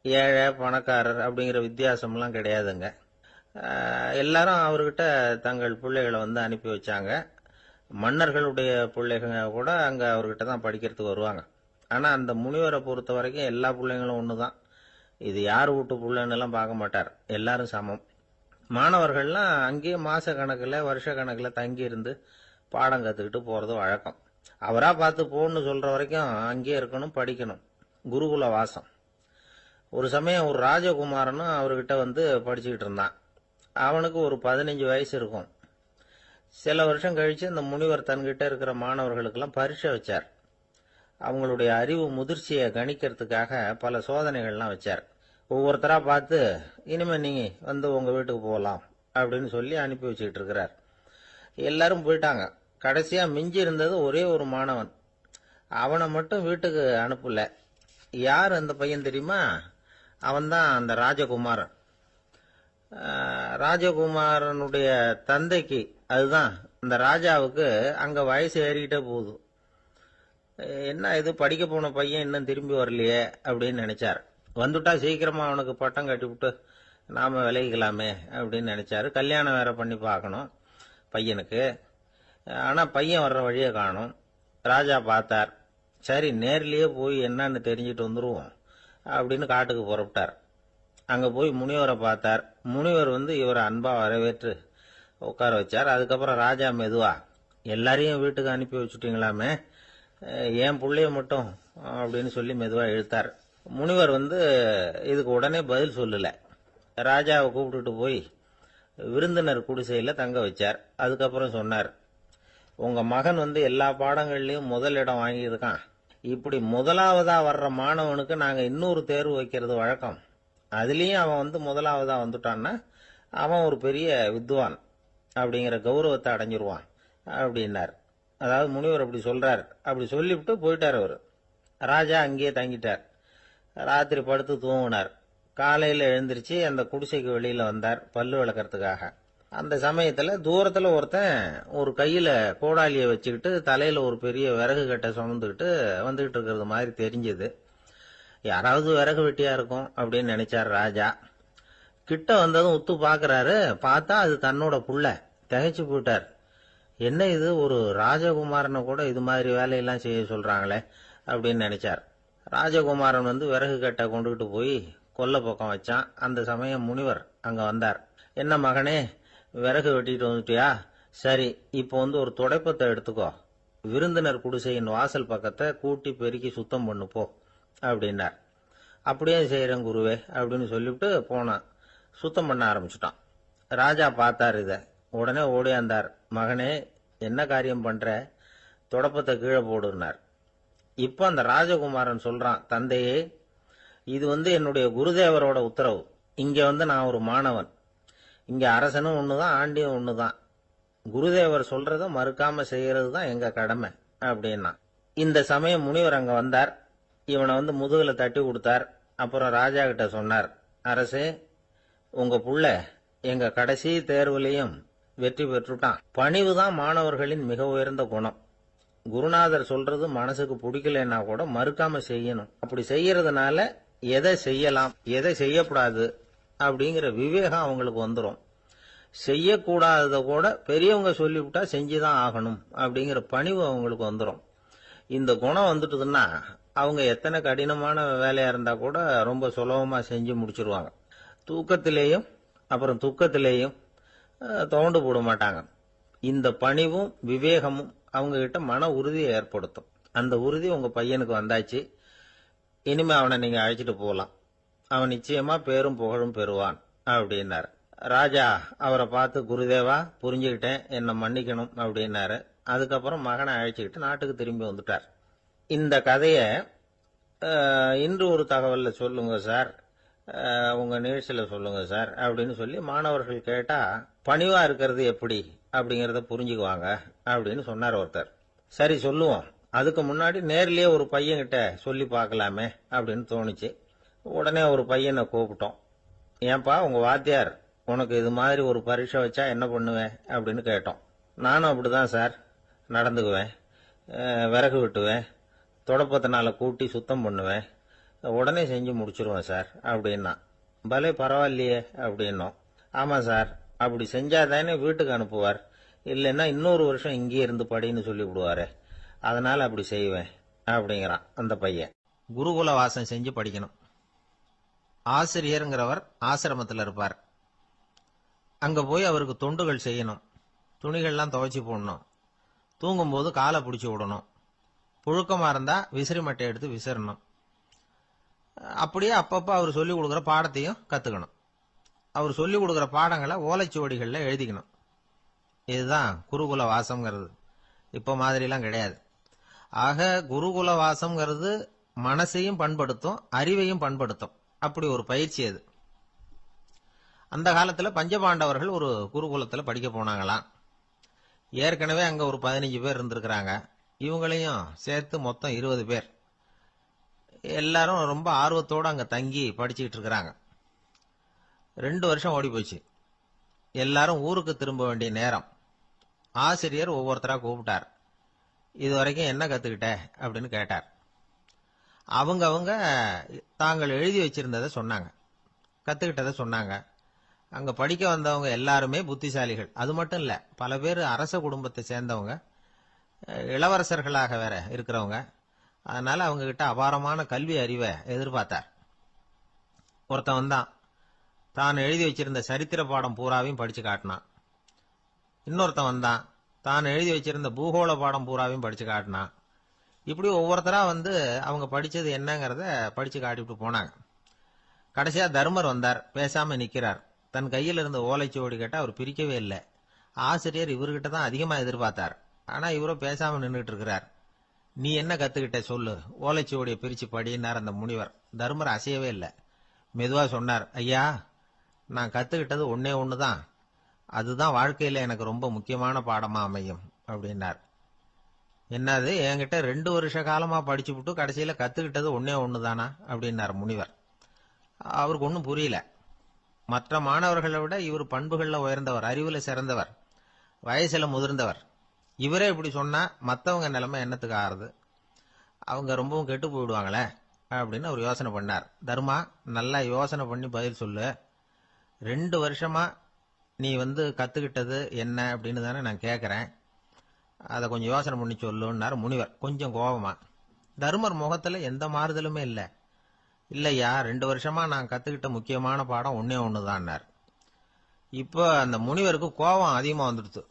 ஏழை பணக்காரர் அப்படிங்கிற வித்தியாசம்லாம் கிடையாதுங்க. எல்லாரும் அவர்கிட்ட தங்கள் பிள்ளைகளை அனுப்பி வச்சாங்க. மன்னர்களுடைய பிள்ளைங்க கூட அங்க அவர்கிட்ட தான் படிக்கிறதுக்கு வருவாங்க. ஆனா அந்த முனிவரை பொறுத்த வரைக்கும் எல்லா பிள்ளைங்களும் ஒண்ணுதான். இது யார் வீட்டு பிள்ளைன்னு எல்லாம் பார்க்க மாட்டார், எல்லாரும் சமம். மாணவர்கள்லாம் அங்கேயே மாச கணக்குல வருஷ கணக்குல தங்கி இருந்து பாடம் கத்துக்கிட்டு போறது வழக்கம். அவரா பார்த்து போன்னு சொல்ற வரைக்கும் அங்கேயே இருக்கணும், படிக்கணும். குருகுல வாசம். ஒரு சமயம் ஒரு ராஜகுமாரனும் அவர்கிட்ட படிச்சுக்கிட்டு இருந்தான். அவனுக்கு ஒரு 15 வயசு இருக்கும். சில வருஷம் கழிச்சு இந்த முனிவர் தன்கிட்ட இருக்கிற மாணவர்களுக்கெல்லாம் பரீட்சை வச்சார். அவங்களுடைய அறிவு முதிர்ச்சியை கணிக்கிறதுக்காக பல சோதனைகள்லாம் வச்சார். ஒவ்வொருத்தரா பார்த்து, இனிமே நீங்க உங்க வீட்டுக்கு போகலாம் அப்படின்னு சொல்லி அனுப்பி வச்சுக்கிட்டு இருக்கிறார். எல்லாரும் போயிட்டாங்க. கடைசியா மிஞ்சி இருந்தது ஒரே ஒரு மாணவன். அவனை மட்டும் வீட்டுக்கு அனுப்பல. யார் அந்த பையன் தெரியுமா? அவன்தான் அந்த ராஜகுமாரன். ராஜகுமாரனுடைய தந்தைக்கு, அதுதான் இந்த ராஜாவுக்கு, அங்க வயசு ஏறிக்கிட்டே போகுது. என்ன இது, படிக்க போன பையன் இன்னும் திரும்பி வரலையே அப்படின்னு நினைச்சார். வந்துட்டா சீக்கிரமா அவனுக்கு பட்டம் கட்டிவிட்டு நாம விலகிக்கலாமே அப்படின்னு நினைச்சாரு. கல்யாணம் வேற பண்ணி பார்க்கணும் பையனுக்கு. ஆனா பையன் வர்ற வழியை காணும். ராஜா பார்த்தார். சரி, நேர்லயே போய் என்னன்னு தெரிஞ்சுட்டு வந்துருவோம் அப்படின்னு காட்டுக்கு புறப்பட்டார். அங்க போய் முனிவரை பார்த்தார். முனிவர் இவரை அன்பா வரவேற்று உட்கார வச்சார். அதுக்கப்புறம் ராஜா மெதுவா, எல்லாரையும் வீட்டுக்கு அனுப்பி வச்சுட்டீங்களாமே, ஏன் பிள்ளைய மட்டும் அப்படின்னு சொல்லி மெதுவா இழுத்தார். முனிவர் இதுக்கு உடனே பதில் சொல்லல. ராஜாவை கூப்பிட்டுட்டு போய் விருந்தினர் குடிசையில தங்க வச்சார். அதுக்கப்புறம் சொன்னார், உங்க மகன் எல்லா பாடங்கள்லயும் முதல் இடம் வாங்கியிருக்கான். இப்படி முதலாவதா வர்ற மாணவனுக்கு நாங்க இன்னொரு தேர்வு வைக்கிறது வழக்கம். அதுலயும் அவன் முதலாவதா வந்துட்டான்னா அவன் ஒரு பெரிய வித்வான் அப்படிங்கிற கௌரவத்தை அடைஞ்சிருவான் அப்படின்னார். அதாவது முனிவர் அப்படி சொல்றார். அப்படி சொல்லிவிட்டு போயிட்டார் அவர். ராஜா அங்கேயே தங்கிட்டார். ராத்திரி படுத்து தூங்கினார். காலையில எழுந்திருச்சு அந்த குடிசைக்கு வெளியில வந்தார் பல்லு விளக்கறதுக்காக. அந்த சமயத்துல தூரத்துல ஒருத்தன் ஒரு கையில கோடாலியை வச்சுக்கிட்டு தலையில ஒரு பெரிய விறகு கட்டை சுமந்துக்கிட்டு வந்துகிட்டு இருக்கிறது மாதிரி தெரிஞ்சது. யாராவது விறகு வெட்டியா இருக்கும் அப்படின்னு நினைச்சார் ராஜா. கிட்ட வந்ததும் உத்து பாக்குறாரு. பார்த்தா அது தன்னோட புள்ள. திகைச்சு போயிட்டார். என்ன இது, ஒரு ராஜகுமாரனை கூட இது மாதிரி வேலையெல்லாம் செய்ய சொல்றாங்களே அப்படின்னு நினைச்சார். ராஜகுமாரன் விறகு கட்டை கொண்டுகிட்டு போய் கொல்லை பக்கம் வச்சான். அந்த சமயம் முனிவர் அங்க வந்தார். என்ன மகனே, விறகு வெட்டிட்டு வந்துட்டியா? சரி, இப்போ ஒரு துடைப்பத்தை எடுத்துக்கோ, விருந்தினர் குடிசையின் வாசல் பக்கத்தை கூட்டி பெருக்கி சுத்தம் பண்ணு போ அப்படின்னார். அப்படியே செய்யறேன் குருவே அப்படின்னு சொல்லிவிட்டு போனான். சுத்தம் பண்ண ஆரம்பிச்சுட்டான். ராஜா பார்த்தார் இத. உடனே ஓடியாந்தார். மகனே, என்ன காரியம் பண்ற? தொடப்பத்தை கீழே போடுனார். இப்ப அந்த ராஜகுமாரன் சொல்றான், தந்தையே, இது என்னுடைய குருதேவரோட உத்தரவு. இங்க நான் ஒரு மாணவன். இங்க அரசனும் ஒண்ணுதான், ஆண்டியும் ஒண்ணுதான். குருதேவர் சொல்றத மறுக்காம செய்யறது தான் எங்க கடமை அப்படின்னா. இந்த சமயம் முனிவர் அங்க வந்தார். இவனை முதுகுல தட்டி கொடுத்தார். அப்புறம் ராஜா கிட்ட சொன்னார், அரசே, உங்க புள்ள எங்க கடைசி தேர்வுலையும் வெற்றி பெற்றுட்டான். பணிவுதான் மாணவர்களின் மிக உயர்ந்த குணம். குருநாதர் சொல்றது மனசுக்கு பிடிக்கலன்னா கூட மறுக்காம செய்யணும். அப்படி செய்யறதுனால எதை செய்யலாம் எதை செய்யக்கூடாது அப்படிங்கிற விவேகம் அவங்களுக்கு வந்துடும். செய்யக்கூடாதத கூட பெரியவங்க சொல்லிவிட்டா செஞ்சுதான் ஆகணும் அப்படிங்கிற பணிவு அவங்களுக்கு வந்துடும். இந்த குணம் வந்துட்டுதுன்னா அவங்க எத்தனை கடினமான வேலையா இருந்தா கூட ரொம்ப சுலபமா செஞ்சு முடிச்சிருவாங்க. தூக்கத்திலேயும் அப்புறம் துக்கத்திலேயும் தோண்டு போட மாட்டாங்க. இந்த பணிவும் விவேகமும் அவங்க கிட்ட மன உறுதியை ஏற்படுத்தும். அந்த உறுதி உங்க பையனுக்கு வந்தாச்சு. இனிமே அவனை நீங்க அழைச்சிட்டு போகலாம். அவன் நிச்சயமா பேரும் புகழும் பெறுவான் அப்படின்னாரு. ராஜா அவரை பார்த்து, குருதேவா, புரிஞ்சுக்கிட்டேன், என்னை மன்னிக்கணும் அப்படின்னாரு. அதுக்கப்புறம் மகனை அழைச்சிக்கிட்டு நாட்டுக்கு திரும்பி வந்துட்டார். இந்த கதைய இன்று ஒரு தகவல்ல சொல்லுங்க சார். உங்க நிகழ்ச்சியில் சொல்லுங்க சார் அப்படின்னு சொல்லி மாணவர்கள் கேட்டா பணிவா இருக்கிறது எப்படி அப்படிங்கறத புரிஞ்சுக்குவாங்க அப்படின்னு சொன்னார் ஒருத்தர். சரி சொல்லுவோம், அதுக்கு முன்னாடி நேர்லயே ஒரு பையன்கிட்ட சொல்லி பார்க்கலாமே அப்படின்னு தோணுச்சு. உடனே ஒரு பையனை கூப்பிட்டோம். ஏன்பா உங்க வாத்தியார் உனக்கு இது மாதிரி ஒரு பரீட்சை வச்சா என்ன பண்ணுவேன் அப்படின்னு கேட்டோம். நானும் அப்படிதான் சார் நடந்துக்குவேன், விறகு வெட்டுவேன், தொடப்பத்தினால கூட்டி சுத்தம் பண்ணுவேன், உடனே செஞ்சு முடிச்சிருவேன் சார் அப்படின்னா. பலே பரவாயில்லையே அப்படின்னோம். ஆமா சார், அப்படி செஞ்சாதானே வீட்டுக்கு அனுப்புவார், இல்லைன்னா இன்னொரு வருஷம் இங்கேயே இருந்து படின்னு சொல்லி விடுவாரு, அதனால அப்படி செய்வேன் அப்படிங்கிறான் அந்த பையன். குருகுல வாசம் செஞ்சு படிக்கணும். ஆசிரியருங்கிறவர் ஆசிரமத்தில் இருப்பார். அங்க போய் அவருக்கு தொண்டுகள் செய்யணும். துணிகள்லாம் துவைச்சி போடணும். தூங்கும்போது காலை பிடிச்சி விடணும். புழுக்கமா இருந்தா விசிறி மட்டை எடுத்து விசிறணும். அப்படியே அப்பப்போ அவர் சொல்லிக் கொடுக்குற பாடத்தையும் கத்துக்கணும். அவர் சொல்லிக் கொடுக்குற பாடங்களை ஓலைச்சுவடிகளில் எழுதிக்கணும். இதுதான் குருகுல வாசம்ங்கிறது. இப்ப மாதிரிலாம் கிடையாது. ஆக குருகுல வாசம்ங்கிறது மனசையும் பண்படுத்தும், அறிவையும் பண்படுத்தும். அப்படி ஒரு பயிற்சி அது. அந்த காலத்துல பஞ்சபாண்டவர்கள் ஒரு குருகுலத்துல படிக்க போனாங்களாம். ஏற்கனவே அங்க ஒரு 15 பேர் இருந்திருக்கிறாங்க. இவங்களையும் சேர்த்து மொத்தம் 20 பேர். எல்லாரும் ரொம்ப ஆர்வத்தோடு அங்க தங்கி படிச்சுக்கிட்டு இருக்கிறாங்க. 2 வருஷம் ஓடி போச்சு. எல்லாரும் ஊருக்கு திரும்ப வேண்டிய நேரம். ஆசிரியர் ஒவ்வொருத்தரா கூப்பிட்டார். இது வரைக்கும் என்ன கத்துக்கிட்ட அப்படின்னு கேட்டார். அவங்க தாங்கள் எழுதி வச்சிருந்ததை சொன்னாங்க, கத்துக்கிட்டதை சொன்னாங்க. அங்க படிக்க வந்தவங்க எல்லாருமே புத்திசாலிகள். அது மட்டும் இல்ல, பல பேர் அரச குடும்பத்தை சேர்ந்தவங்க, இளவரசர்களாக வேற இருக்கிறவங்க. அதனால அவங்க கிட்ட அபாரமான கல்வி அறிவை எதிர்பார்த்தார். ஒருத்தன் வந்தான், தான் எழுதி வச்சிருந்த சரித்திர பாடம் பூராவையும் படிச்சு காட்டினான். இன்னொருத்தன் வந்தான், தான் எழுதி வச்சிருந்த பூகோள பாடம் பூராவையும் படிச்சு காட்டினான். இப்படி ஒவ்வொருத்தரா வந்து அவங்க படிச்சது என்னங்கிறத படிச்சு காட்டிவிட்டு போனாங்க. கடைசியா தர்மர் வந்தார். பேசாம நிக்கிறார். தன் கையில் இருந்த ஓலைச்சுவடி கேட்டா அவர் பிரிக்கவே இல்லை. ஆசிரியர் இவர்கிட்ட தான் அதிகமா எதிர்பார்த்தார். ஆனா இவரோ பேசாம நின்றுட்டு இருக்கிறார். நீ என்ன கத்துக்கிட்ட சொல்லு, ஓலைச்சுவடியை பிரிச்சு படினார் அந்த முனிவர். தர்மர் அசையவே இல்லை. மெதுவா சொன்னார், ஐயா நான் கத்துக்கிட்டது ஒன்னே ஒண்ணுதான், அதுதான் வாழ்க்கையில எனக்கு ரொம்ப முக்கியமான பாடமா அமையும் அப்படின்னார். என்னது, என்கிட்ட 2 வருஷ காலமா படிச்சு விட்டு கடைசியில கத்துக்கிட்டது ஒன்னே ஒண்ணுதானா அப்படின்னார் முனிவர். அவருக்கு ஒன்னும் புரியல. மற்ற மாணவர்களை விட இவர் பண்புகள்ல உயர்ந்தவர், அறிவுல சிறந்தவர், வயசுல முதிர்ந்தவர். இவரே இப்படி சொன்னா மத்தவங்க நிலைமை என்னத்துக்கு ஆறுது, அவங்க ரொம்பவும் கெட்டு போயிடுவாங்களே அப்படின்னு அவர் யோசனை பண்ணார். தர்மா, நல்லா யோசனை பண்ணி பதில் சொல்லு. 2 வருஷமா நீ கத்துக்கிட்டது என்ன அப்படின்னு தானே நான் கேட்கறேன், அதை கொஞ்சம் யோசனை பண்ணி சொல்லுன்னார் முனிவர் கொஞ்சம் கோபமா. தர்மர் முகத்துல எந்த மாறுதலுமே இல்லை. இல்லையா, 2 வருஷமா நான் கத்துக்கிட்ட முக்கியமான பாடம் ஒன்னே ஒண்ணுதான்னார். இப்போ அந்த முனிவருக்கு கோபம் அதிகமா வந்துடுத்து.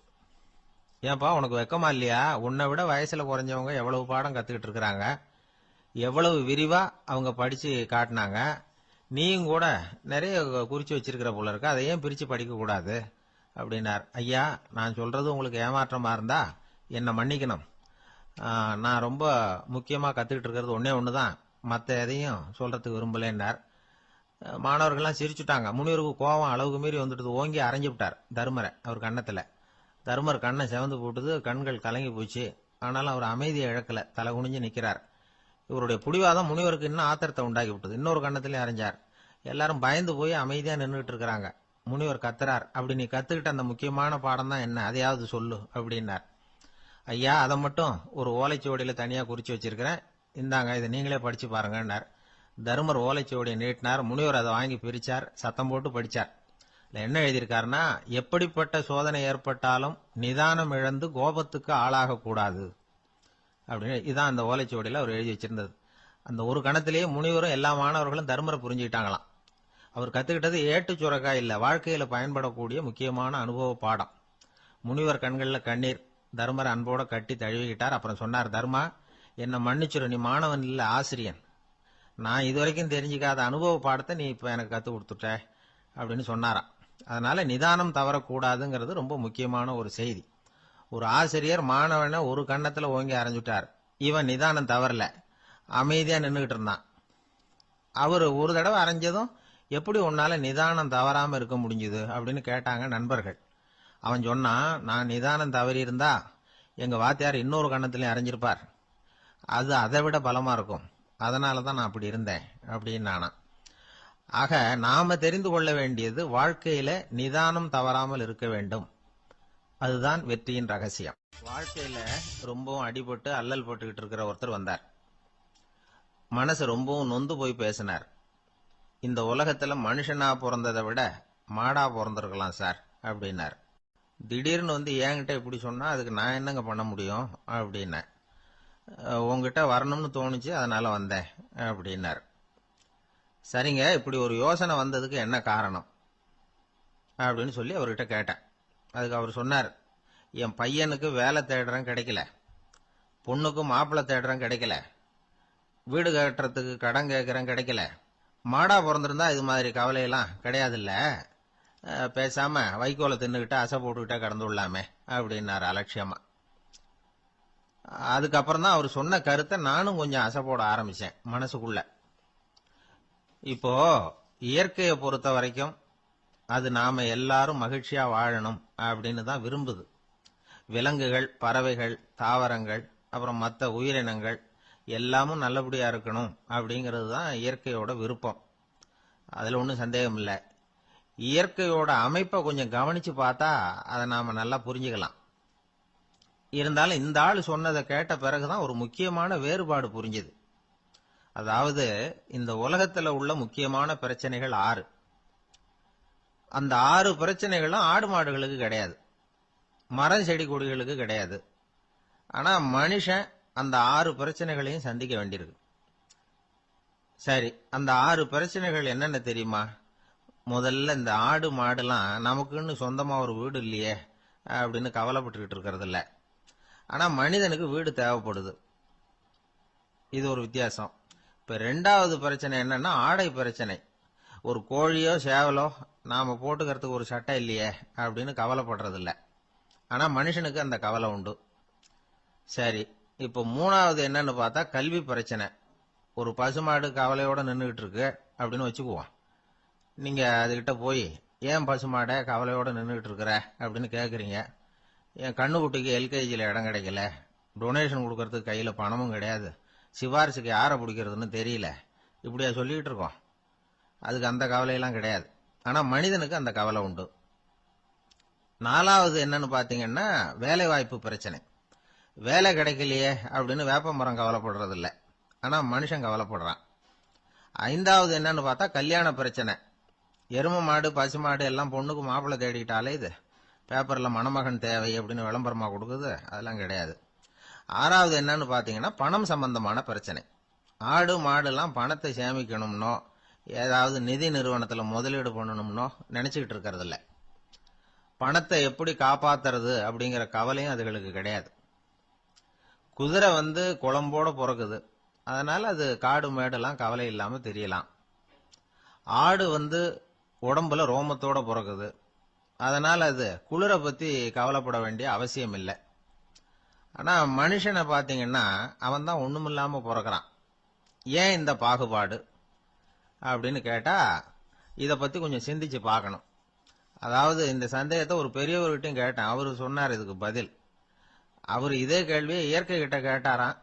ஏன்பா உனக்கு வெக்கமா இல்லையா, உன்னை விட வயசுல குறைஞ்சவங்க எவ்வளவு பாடம் கத்துக்கிட்டு இருக்கிறாங்க, எவ்வளவு விரிவா அவங்க படிச்சு காட்டினாங்க, நீயும் கூட நிறைய குறிச்சு வச்சிருக்கிற போல இருக்க, அதை ஏன் பிரிச்சு படிக்க கூடாது அப்படின்னார். ஐயா நான் சொல்றது உங்களுக்கு ஏமாற்றமா இருந்தா என்னை மன்னிக்கணும். நான் ரொம்ப முக்கியமா கத்துக்கிட்டு இருக்கிறது ஒன்னே ஒண்ணுதான், மற்ற எதையும் சொல்றதுக்கு விரும்பலன்னார். மாணவர்கள்லாம் சிரிச்சுட்டாங்க. முனிவருக்கு கோபம் அளவுக்கு மீறி வந்துட்டு ஓங்கி அரைஞ்சு விட்டார் தர்மரை அவர் கண்ணத்துல. தர்மர் கண்ணை செவந்து போட்டுது, கண்கள் கலங்கி போச்சு. ஆனாலும் அவர் அமைதியை இழக்கல, தலை குனிஞ்சு நிக்கிறார். இவருடைய புடிவாதம் முனிவருக்கு இன்னும் ஆத்திரத்தை உண்டாக்கி விட்டது. இன்னொரு கண்ணத்திலே அரைஞ்சார். எல்லாரும் பயந்து போய் அமைதியா நின்றுட்டு இருக்கிறாங்க. முனிவர் கத்துறார், அப்படி நீ கத்துக்கிட்ட அந்த முக்கியமான பாடம் தான் என்ன, அதையாவது சொல்லு அப்படின்னார். ஐயா அதை மட்டும் ஒரு ஓலைச்சுவடியில தனியா குறிச்சு வச்சிருக்கிறேன், இந்தாங்க இதை நீங்களே படிச்சு பாருங்கன்னார். தர்மர் ஓலைச்சுவடியை நீட்டினார். முனிவர் அதை வாங்கி பிரிச்சார், சத்தம் போட்டு படிச்சார். என்ன எழுதியிருக்காருன்னா, எப்படிப்பட்ட சோதனை ஏற்பட்டாலும் நிதானம் இழந்து கோபத்துக்கு ஆளாக கூடாது அப்படின்னு. இதான் அந்த ஓலைச்சுவடியில அவர் எழுதி வச்சிருந்தது. அந்த ஒரு கணத்திலேயே முனிவரும் எல்லா மாணவர்களும் தர்மரை புரிஞ்சுக்கிட்டாங்களாம். அவர் கத்துக்கிட்டது ஏட்டு சுரக்கா இல்ல, வாழ்க்கையில பயன்படக்கூடிய முக்கியமான அனுபவ பாடம். முனிவர் கண்கள்ல கண்ணீர். தர்மர் அன்போட கட்டி தழுவிக்கிட்டார். அப்புறம் சொன்னார், தர்மா என்னை மன்னிச்சிரு, நீ மாணவன் இல்ல ஆசிரியன், நான் இதுவரைக்கும் தெரிஞ்சுக்காத அனுபவ பாடத்தை நீ இப்ப எனக்கு கத்து கொடுத்துட்ட அப்படின்னு சொன்னாராம். அதனால நிதானம் தவறக்கூடாதுங்கிறது ரொம்ப முக்கியமான ஒரு செய்தி. ஒரு ஆசிரியர் மாணவனை ஒரு கண்ணத்துல ஓங்கி அரைஞ்சுட்டார். இவன் நிதானம் தவறல, அமைதியா நின்றுகிட்டு இருந்தான். அவர் ஒரு தடவை அரைஞ்சதும் எப்படி உன்னால நிதானம் தவறாம இருக்க முடிஞ்சுது அப்படின்னு கேட்டாங்க நண்பர்கள். அவன் சொன்னான், நான் நிதானம் தவறி இருந்தா எங்க வாத்தியார் இன்னொரு கண்ணத்திலையும் அரைஞ்சிருப்பார். அது அதை விட பலமா இருக்கும். அதனாலதான் நான் அப்படி இருந்தேன் அப்படின்னு நானா. ஆக நாம தெரிந்து கொள்ள வேண்டியது வாழ்க்கையில நிதானம் தவறாமல் இருக்க வேண்டும். அதுதான் வெற்றியின் ரகசியம். வாழ்க்கையில ரொம்பவும் அடிபட்டு அல்லல் போட்டுக்கிட்டு இருக்கிற ஒருத்தர் வந்தார். மனசு ரொம்பவும் நொந்து போய் பேசினார். இந்த உலகத்துல மனுஷனா பிறந்ததை விட மாடா பிறந்திருக்கலாம் சார் அப்படின்னார். திடீர்னு வந்து என்கிட்ட இப்படி சொன்னா அதுக்கு நான் என்னங்க பண்ண முடியும் அப்படின்னேன். உங்ககிட்ட வரணும்னு தோணுச்சு, அதனால வந்தேன் அப்படின்னார். சரிங்க, இப்படி ஒரு யோசனை வந்ததுக்கு என்ன காரணம் அப்படின்னு சொல்லி அவர்கிட்ட கேட்டேன். அதுக்கு அவர் சொன்னார், என் பையனுக்கு வேலை தேடுறேன் கிடைக்கல, பொண்ணுக்கு மாப்பிள்ளை தேடுறேன் கிடைக்கல, வீடு கட்டுறதுக்கு கடன் கேட்கறேன் கிடைக்கல. மாடா பிறந்திருந்தா இது மாதிரி கவலையெல்லாம் கிடையாதுல்ல, பேசாம வைக்கோலை தின்னுகிட்ட அசை போட்டுக்கிட்டே கடந்து விடலாமே அப்படின்னாரு அலட்சியமா. அதுக்கப்புறம் தான் அவர் சொன்ன கருத்தை நானும் கொஞ்சம் அசை போட ஆரம்பிச்சேன் மனசுக்குள்ள. இப்போ இயற்கையை பொறுத்த வரைக்கும் அது நாம எல்லாரும் மகிழ்ச்சியா வாழணும் அப்படின்னு தான் விரும்புது. விலங்குகள், பறவைகள், தாவரங்கள், அப்புறம் மற்ற உயிரினங்கள் எல்லாமும் நல்லபடியா இருக்கணும் அப்படிங்கிறது தான் இயற்கையோட விருப்பம். அதுல ஒன்றும் சந்தேகம் இல்லை. இயற்கையோட அமைப்பை கொஞ்சம் கவனிச்சு பார்த்தா அதை நாம நல்லா புரிஞ்சுக்கலாம். இருந்தாலும் இந்த ஆள் சொன்னதை கேட்ட பிறகுதான் ஒரு முக்கியமான வேறுபாடு புரிஞ்சுது. அதாவது இந்த உலகத்துல உள்ள முக்கியமான பிரச்சனைகள் 6. அந்த 6 பிரச்சனைகளும் ஆடு மாடுகளுக்கு கிடையாது, மரம் செடி கொடிகளுக்கு கிடையாது. ஆனா மனுஷன் அந்த 6 பிரச்சனைகளையும் சந்திக்க வேண்டியிருக்கு. சரி, அந்த 6 பிரச்சனைகள் என்னென்ன தெரியுமா? முதல்ல இந்த ஆடு மாடுலாம் நமக்குன்னு சொந்தமா ஒரு வீடு இல்லையே அப்படின்னு கவலைப்பட்டுக்கிட்டு இருக்கிறது இல்ல. ஆனா மனிதனுக்கு வீடு தேவைப்படுது. இது ஒரு வித்தியாசம். இப்ப 2வது பிரச்சனை என்னன்னா ஆடை பிரச்சனை. ஒரு கோழியோ சேவலோ நாம போட்டுக்கிறதுக்கு ஒரு சட்டை இல்லையே அப்படின்னு கவலைப்படுறது இல்ல. ஆனா மனுஷனுக்கு அந்த கவலை உண்டு. சரி, இப்ப 3வது என்னன்னு பார்த்தா கல்வி பிரச்சனை. ஒரு பசுமாடு கவலையோட நின்றுகிட்டு இருக்கு அப்படின்னு வச்சுக்குவோம். நீங்க அதுகிட்ட போய், ஏன் பசுமாடை கவலையோட நின்றுகிட்டு இருக்கிற அப்படின்னு கேக்குறீங்க. என் கண்ணுக்குட்டிக்கு எல்கேஜியில் இடம் கிடைக்கல, டொனேஷன் கொடுக்கறதுக்கு கையில பணமும் கிடையாது, சிபாரிசுக்கு யாரை பிடிக்கிறதுன்னு தெரியல, இப்படியா சொல்லிட்டு இருக்கோம். அதுக்கு அந்த கவலையெல்லாம் கிடையாது. ஆனா மனிதனுக்கு அந்த கவலை உண்டு. 4வது என்னன்னு பாத்தீங்கன்னா வேலை வாய்ப்பு பிரச்சனை. வேலை கிடைக்கலையே அப்படின்னு வேப்ப மரம் கவலைப்படுறது இல்ல, ஆனா மனுஷன் கவலைப்படுறான். 5வது என்னன்னு பார்த்தா கல்யாண பிரச்சனை. எரும மாடு பசுமாடு எல்லாம் பொண்ணுக்கு மாப்பிள்ளை தேடிட்டாலே இது பேப்பர்ல மணமகன் தேவை அப்படின்னு விளம்பரமா கொடுக்குது, அதெல்லாம் கிடையாது. 6வது என்னன்னு பாத்தீங்கன்னா பணம் சம்பந்தமான பிரச்சனை. ஆடு மாடுலாம் பணத்தை சேமிக்கணும்னோ ஏதாவது நிதி நிறுவனத்துல முதலீடு பண்ணணும்னோ நினைச்சுக்கிட்டு இருக்கிறது இல்ல. பணத்தை எப்படி காப்பாத்துறது அப்படிங்கிற கவலையும் அதுகளுக்கு கிடையாது. குதிரை வந்து குளம்போட பிறக்குது, அதனால அது காடு மேடெல்லாம் கவலை இல்லாம தெரியலாம். ஆடு வந்து உடம்புல ரோமத்தோட பிறக்குது, அதனால அது குளிரை பத்தி கவலைப்பட வேண்டிய அவசியம் இல்லை. ஆனா மனுஷனை பாத்தீங்கன்னா அவன் தான் ஒண்ணுமில்லாம பிறக்கிறான். ஏன் இந்த பாகுபாடு அப்படின்னு கேட்டா இத பத்தி கொஞ்சம் சிந்திச்சு பார்க்கணும். அதாவது இந்த சந்தேகத்தை ஒரு பெரியவர்கிட்டையும் கேட்டேன். அவரு சொன்னார் இதுக்கு பதில். அவரு இதே கேள்வியை இயற்கை கிட்ட கேட்டாராம்.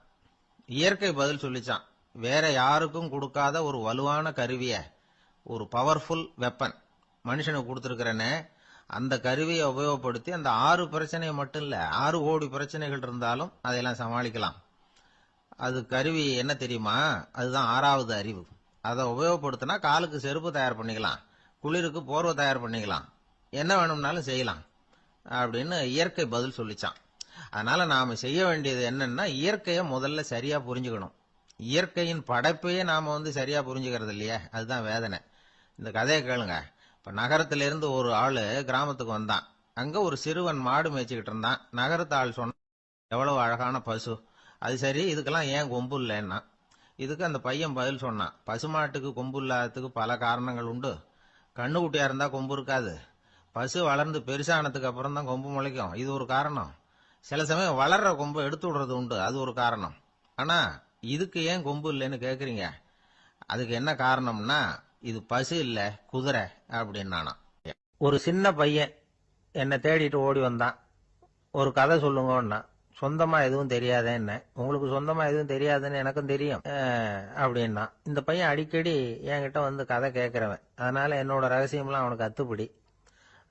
இயற்கை பதில் சொல்லிச்சான், வேற யாருக்கும் கொடுக்காத ஒரு வலுவான கருவிய, ஒரு பவர்ஃபுல் வெப்பன் மனுஷனுக்கு கொடுத்திருக்கிறேன்னு, அந்த கருவியை உபயோகப்படுத்தி அந்த 6 பிரச்சனையை மட்டும் இல்ல 6 கோடி பிரச்சனைகள் இருந்தாலும் அதையெல்லாம் சமாளிக்கலாம். அது கருவி என்ன தெரியுமா? அதுதான் 6வது அறிவு. அதை உபயோகப்படுத்தினா காலுக்கு செருப்பு தயார் பண்ணிக்கலாம், குளிருக்கு போர்வை தயார் பண்ணிக்கலாம், என்ன வேணும்னாலும் செய்யலாம் அப்படின்னு இயற்கை பதில் சொல்லிச்சான். அதனால நாம செய்ய வேண்டியது என்னன்னா இயற்கையை முதல்ல சரியா புரிஞ்சுக்கணும். இயற்கையின் படைப்பையே நாம வந்து சரியா புரிஞ்சுக்கிறது இல்லையே, அதுதான் வேதனை. இந்த கதையை கேளுங்க. இப்ப நகரத்திலிருந்து ஒரு ஆளு கிராமத்துக்கு வந்தான். அங்க ஒரு சிறுவன் மாடு மேய்ச்சிக்கிட்டு இருந்தான். நகரத்து ஆள் சொன்ன, எவ்வளவு அழகான பசு, அது சரி இதுக்கெல்லாம் ஏன் கொம்பு இல்லைன்னா. இதுக்கு அந்த பையன் பதில் சொன்னான், பசுமாட்டுக்கு கொம்பு இல்லாததுக்கு பல காரணங்கள் உண்டு. கண்ணுக்குட்டியா இருந்தா கொம்பு இருக்காது, பசு வளர்ந்து பெருசானதுக்கு அப்புறம் தான் கொம்பு முளைக்கும், இது ஒரு காரணம். சில சமயம் வளர்ற கொம்பை எடுத்து விடுறது உண்டு, அது ஒரு காரணம். ஆனா இதுக்கு ஏன் கொம்பு இல்லைன்னு கேக்குறீங்க. அதுக்கு என்ன காரணம்னா இது பசு இல்ல குதிரை அப்படின்னானா. ஒரு சின்ன பையன் என்னை தேடிட்டு ஓடி வந்தான். ஒரு கதை சொல்லுங்கன்னா. சொந்தமா எதுவும் தெரியாத என்ன, உங்களுக்கு சொந்தமா எதுவும் தெரியாதுன்னு எனக்கும் தெரியும் அப்படின்னா. இந்த பையன் அடிக்கடி என்கிட்ட வந்து கதை கேட்கிறவன், அதனால என்னோட ரகசியம்லாம் அவனுக்கு அத்துப்படி.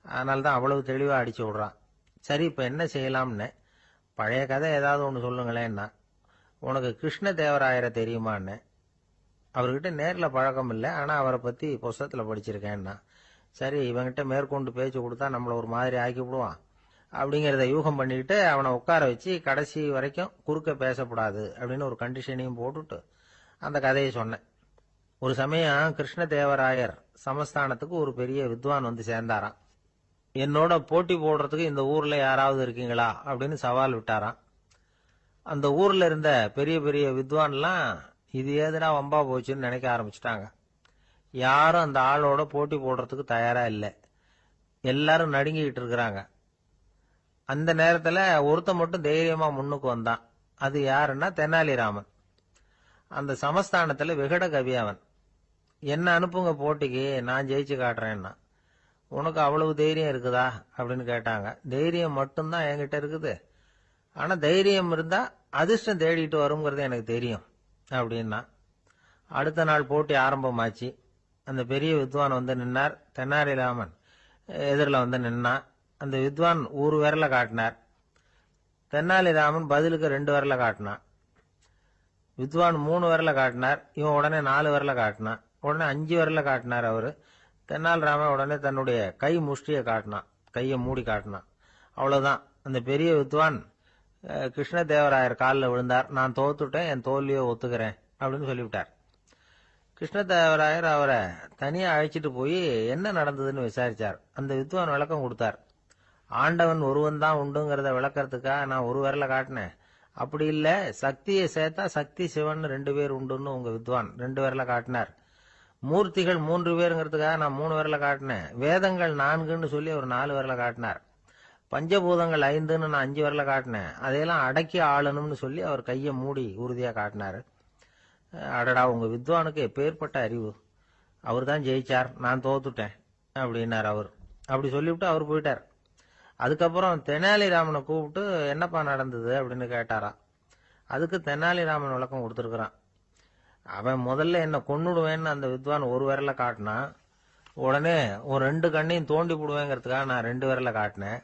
அதனால தான் அவ்வளவு தெளிவா அடிச்சு விடுறான். சரி, இப்ப என்ன செய்யலாம்னு, பழைய கதை ஏதாவது ஒன்று சொல்லுங்களேன்னா. உனக்கு கிருஷ்ணதேவராயரை தெரியுமான்னு. அவர்கிட்ட நேரில் பழக்கம் இல்லை, ஆனா அவரை பத்தி புஸ்தகத்துல படிச்சிருக்கேன்னா. சரி, இவங்கிட்ட மேற்கொண்டு பேச்சு கொடுத்தா நம்மள ஒரு மாதிரி ஆக்கி விடுவான் அப்படிங்கிறத யூகம் பண்ணிக்கிட்டு அவனை உட்கார வச்சு கடைசி வரைக்கும் குறுக்க பேசக்கூடாது அப்படின்னு ஒரு கண்டிஷனையும் போட்டுட்டு அந்த கதையை சொன்னேன். ஒரு சமயம் கிருஷ்ணதேவராயர் சமஸ்தானத்துக்கு ஒரு பெரிய வித்வான் வந்து சேர்ந்தாராம். என்னோட போட்டி போடுறதுக்கு இந்த ஊர்ல யாராவது இருக்கீங்களா அப்படின்னு சவால் விட்டாராம். அந்த ஊர்ல இருந்த பெரிய பெரிய வித்வான்லாம் இது ஏதுனா வம்பா போச்சுன்னு நினைக்க ஆரம்பிச்சுட்டாங்க. யாரும் அந்த ஆளோட போட்டி போடுறதுக்கு தயாரா இல்லை. எல்லாரும் நடுங்கிக்கிட்டு இருக்கிறாங்க. அந்த நேரத்துல ஒருத்த மட்டும் தைரியமா முன்னுக்கு வந்தான். அது யாருன்னா தெனாலிராமன். அந்த சமஸ்தானத்துல விகட கவி அவன். என்ன அனுப்புங்க போட்டிக்கு, நான் ஜெயிச்சு காட்டுறேன்னா. உனக்கு அவ்வளவு தைரியம் இருக்குதா அப்படின்னு கேட்டாங்க. தைரியம் மட்டும்தான் என்கிட்ட இருக்குது, ஆனா தைரியம் இருந்தா அதிர்ஷ்டம் தேடிட்டு வருங்கிறது எனக்கு தெரியும் அப்படின்னா. அடுத்த நாள் போட்டி ஆரம்பமாச்சு. அந்த பெரிய வித்வான் வந்து நின்னார். தெனாலிராமன் எதிரில் வந்து நின்னான். அந்த வித்வான் ஒரு விரல காட்டினார். தெனாலிராமன் பதிலுக்கு 2 விரல காட்டினான். வித்வான் 3 விரல காட்டினார். இவன் உடனே 4 விரல காட்டினான். உடனே 5 விரல காட்டினார் அவரு. தெனாலிராமன் உடனே தன்னுடைய கை முஷ்டியை காட்டினான், கையை மூடி காட்டினான். அவ்வளவுதான். அந்த பெரிய வித்வான் கிருஷ்ணதேவராயர் காலில் விழுந்தார். நான் தோத்துட்டேன், என் தோல்வியை ஒத்துக்கிறேன் அப்படின்னு சொல்லிவிட்டார். கிருஷ்ணதேவராயர் அவரை தனியா அழைச்சிட்டு போய் என்ன நடந்ததுன்னு விசாரிச்சார். அந்த வித்வான் விளக்கம் கொடுத்தார். ஆண்டவன் ஒருவன் தான் உண்டுங்கிறத விளக்கறதுக்காக நான் ஒரு விரல காட்டினேன். அப்படி இல்ல, சக்தியை சேர்த்தா சக்தி சிவன் 2 பேர் உண்டுன்னு உங்க வித்வான் 2 விரல காட்டினார். மூர்த்திகள் 3 பேருங்கிறதுக்காக நான் 3 விரல காட்டினேன். வேதங்கள் 4ன்னு சொல்லி ஒரு 4 விரல காட்டினார். பஞ்சபூதங்கள் 5ன்னு நான் 5 விரல காட்டினேன். அதையெல்லாம் அடக்கி ஆளணும்னு சொல்லி அவர் கையை மூடி உறுதியா காட்டினாரு. அடடா, உங்க வித்வானுக்கு எப்பேற்பட்ட அறிவு! அவர் தான் ஜெயிச்சார், நான் தோத்துட்டேன் அப்படின்னார் அவர். அப்படி சொல்லிவிட்டு அவர் போயிட்டார். அதுக்கப்புறம் தெனாலிராமனை கூப்பிட்டு என்னப்பா நடந்தது அப்படின்னு கேட்டாராம். அதுக்கு தெனாலிராமன் விளக்கம் கொடுத்துருக்கிறான். அவன் முதல்ல என்ன கொன்னுடுவேன்னு அந்த வித்வான் ஒரு விரல காட்டினான். உடனே ஒரு 2 கண்ணையும் தோண்டி போடுவேங்கிறதுக்காக நான் 2 விரல காட்டினேன்.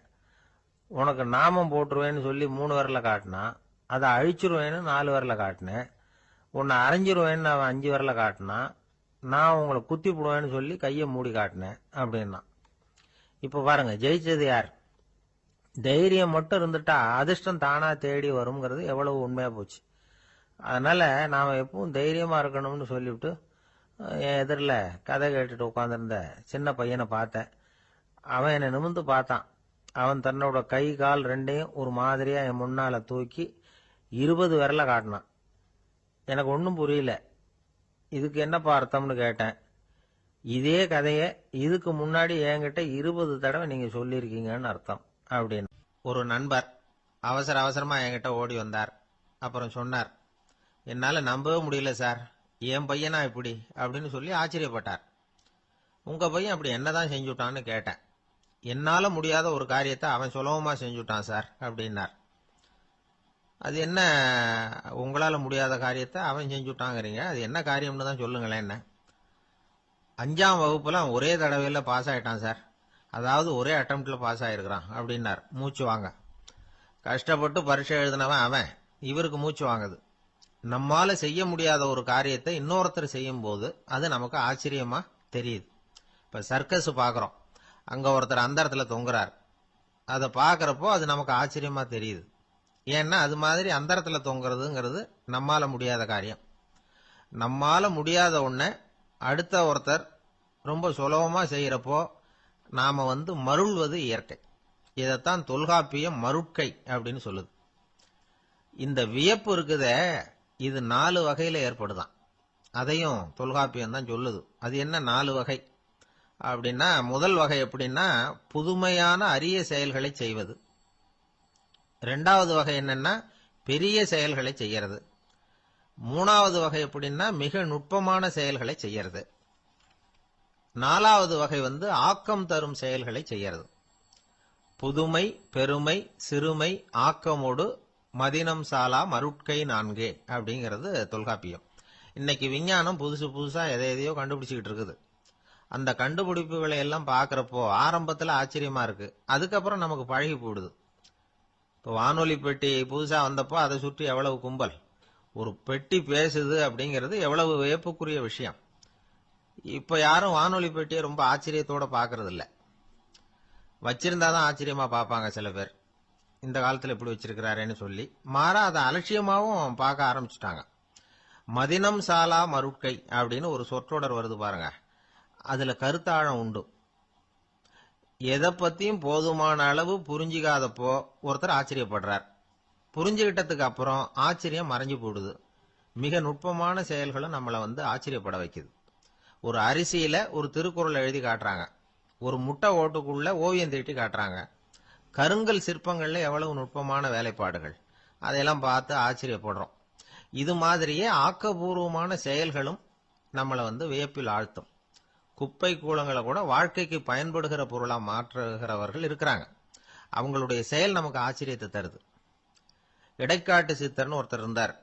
உனக்கு நாமம் போட்டுருவேன்னு சொல்லி 3 விரல காட்டினான். அதை அழிச்சிருவேன்னு 4 விரல காட்டினேன். உன்னை அரைஞ்சிருவேன்னு அவன் 5 விரல காட்டினான். நான் உங்களை குத்தி போடுவேன்னு சொல்லி கையை மூடி காட்டினேன் அப்படின்னா. இப்ப பாருங்க, ஜெயிச்சது யார்? தைரியம் மட்டும் இருந்துட்டா அதிர்ஷ்டம் தானா தேடி வருங்கிறது எவ்வளவு உண்மையா போச்சு. அதனால நாம எப்பவும் தைரியமா இருக்கணும்னு சொல்லிவிட்டு என் எதிரில் கதை கேட்டுட்டு உட்காந்துருந்த சின்ன பையனை பார்த்தேன். அவன் என்னை நிமிர்ந்து பார்த்தான். அவன் தன்னோட கை கால் 2ஐயும் ஒரு மாதிரியா என் முன்னால தூக்கி 20 விரல காட்டினான். எனக்கு ஒன்றும் புரியல. இதுக்கு என்னப்பா அர்த்தம்னு கேட்டேன். இதே கதையை இதுக்கு முன்னாடி என்கிட்ட 20 தடவை நீங்க சொல்லியிருக்கீங்கன்னு அர்த்தம் அப்படின்னு. ஒரு நண்பர் அவசர அவசரமா என்கிட்ட ஓடி வந்தார். அப்புறம் சொன்னார், என்னால நம்பவே முடியல சார், என் பையனா இப்படி அப்படின்னு சொல்லி ஆச்சரியப்பட்டார். உங்க பையன் அப்படி என்னதான் செஞ்சுட்டான்னு கேட்டேன். என்னால முடியாத ஒரு காரியத்தை அவன் சுலபமா செஞ்சுட்டான் சார் அப்படின்னார். அது என்ன, உங்களால முடியாத காரியத்தை அவன் செஞ்சுட்டாங்கிறீங்க, அது என்ன காரியம்னு தான் சொல்லுங்களேன். என்ன, 5ஆம் வகுப்புல ஒரே தடவையில பாஸ் ஆயிட்டான் சார், அதாவது ஒரே அட்டம்ப்ட்ல பாஸ் ஆயிருக்கிறான் அப்படின்னார். மூச்சு வாங்க. கஷ்டப்பட்டு பரீட்சை எழுதினவன் அவன், இவருக்கு மூச்சு வாங்குது. நம்மால செய்ய முடியாத ஒரு காரியத்தை இன்னொருத்தர் செய்யும் போது அது நமக்கு ஆச்சரியமா தெரியுது. இப்ப சர்க்கஸ் பாக்குறோம், அங்க ஒருத்தர் அந்த இடத்துல தொங்குறார். அதை பாக்குறப்போ அது நமக்கு ஆச்சரியமா தெரியுது. ஏன்னா அது மாதிரி அந்த இடத்துல தொங்குறதுங்கிறது நம்மால முடியாத காரியம். நம்மால முடியாத ஒன்ன அடுத்த ஒருத்தர் ரொம்ப சுலபமா செய்யறப்போ நாம மருள்வது இயற்கை. இதைத்தான் தொல்காப்பியம் மருட்கை அப்படின்னு சொல்லுது. இந்த வியப்பு இருக்குதே, இது 4 வகையில ஏற்படுதான். அதையும் தொல்காப்பியம் தான் சொல்லுது. அது என்ன 4 வகை அப்படின்னா, முதல் வகை எப்படின்னா புதுமையான அரிய செயல்களை செய்வது. 2வது வகை என்னன்னா பெரிய செயல்களை செய்யறது. 3வது வகை எப்படின்னா மிக நுட்பமான செயல்களை செய்யறது. 4வது வகை ஆக்கம் தரும் செயல்களை செய்யறது. புதுமை, பெருமை, சிறுமை, ஆக்கமோடு மதினம் சாலா மருட்கை நான்கே அப்படிங்கிறது தொல்காப்பியம். இன்னைக்கு விஞ்ஞானம் புதுசு புதுசா எதையோ கண்டுபிடிச்சுக்கிட்டு இருக்குது. அந்த கண்டுபிடிப்புகளை எல்லாம் பாக்குறப்போ ஆரம்பத்துல ஆச்சரியமா இருக்கு, அதுக்கப்புறம் நமக்கு பழகி போடுது. இப்போ வானொலி பெட்டி புதுசா வந்தப்போ அதை சுற்றி எவ்வளவு கும்பல், ஒரு பெட்டி பேசுது அப்படிங்கிறது எவ்வளவு வியப்புக்குரிய விஷயம். இப்ப யாரும் வானொலி பெட்டியை ரொம்ப ஆச்சரியத்தோட பாக்குறது இல்ல. வச்சிருந்தாதான் ஆச்சரியமா பார்ப்பாங்க சில பேர். இந்த காலத்துல இப்படி வச்சிருக்கிறாரேன்னு சொல்லி மாறா அதை அலட்சியமாவும் பார்க்க ஆரம்பிச்சுட்டாங்க. மதினம் சாலா மருட்கை அப்படின்னு ஒரு சொற்றொடர் வருது பாருங்க, அதுல கருத்தாழம் உண்டு. எதை பத்தியும் போதுமான அளவு புரிஞ்சிக்காதப்போ ஒருத்தர் ஆச்சரியப்படுறார், புரிஞ்சுகிட்டதுக்கு அப்புறம் ஆச்சரியம் மறைஞ்சு போடுது. மிக நுட்பமான செயல்களும் நம்மளை ஆச்சரியப்பட வைக்குது. ஒரு அரிசியில ஒரு திருக்குறள் எழுதி காட்டுறாங்க, ஒரு முட்டை ஓட்டுக்குள்ள ஓவியம் தீட்டி காட்டுறாங்க. கருங்கல் சிற்பங்கள்ல எவ்வளவு நுட்பமான வேலைப்பாடுகள், அதையெல்லாம் பார்த்து ஆச்சரியப்படுறோம். இது மாதிரியே ஆக்கப்பூர்வமான செயல்களும் நம்மளை வியப்பில் ஆழ்த்தும். குப்பை கூலங்களை கூட வாழ்க்கைக்கு பயன்படுகிற பொருளா மாற்றுகிறவர்கள் இருக்கிறாங்க. அவங்களுடைய செயல் நமக்கு ஆச்சரியத்தை தருது. இடைக்காட்டு சித்தர்னு ஒருத்தர் இருந்தார்.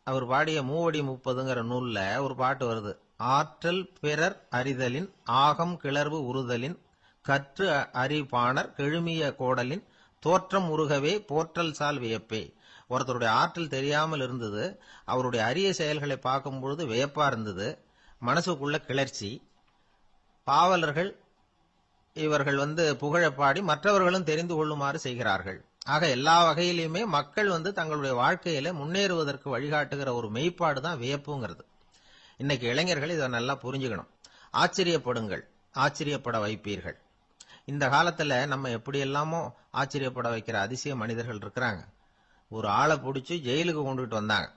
அவர் பாடிய மூவடி 30ங்கிற நூல்ல ஒரு பாட்டு வருது. ஆற்றல் பிறர் அறிதலின் ஆகம் கிளர்வு உறுதலின் கற்று அறிபாணர் கெழுமிய கோடலின் தோற்றம் உருகவே போற்றல் சால் வியப்பே. ஒருத்தருடைய ஆற்றல் தெரியாமல் இருந்தது, அவருடைய அரிய செயல்களை பார்க்கும் பொழுது வியப்பா இருந்தது, மனசுக்குள்ள கிளர்ச்சி. பாவலர்கள் இவர்கள் புகழப்பாடி மற்றவர்களும் தெரிந்து கொள்ளுமாறு செய்கிறார்கள். ஆக எல்லா வகையிலுமே மக்கள் தங்களுடைய வாழ்க்கையில முன்னேறுவதற்கு வழிகாட்டுகிற ஒரு மெய்ப்பாடு தான் வியப்புங்கிறது. இன்னைக்கு இளைஞர்கள் இதை நல்லா புரிஞ்சுக்கணும். ஆச்சரியப்படுங்கள், ஆச்சரியப்பட வைப்பீர்கள். இந்த காலத்துல நம்ம எப்படி எல்லாமோ ஆச்சரியப்பட வைக்கிற அதிசய மனிதர்கள் இருக்கிறாங்க. ஒரு ஆளை பிடிச்சி ஜெயிலுக்கு கொண்டுட்டு வந்தாங்க.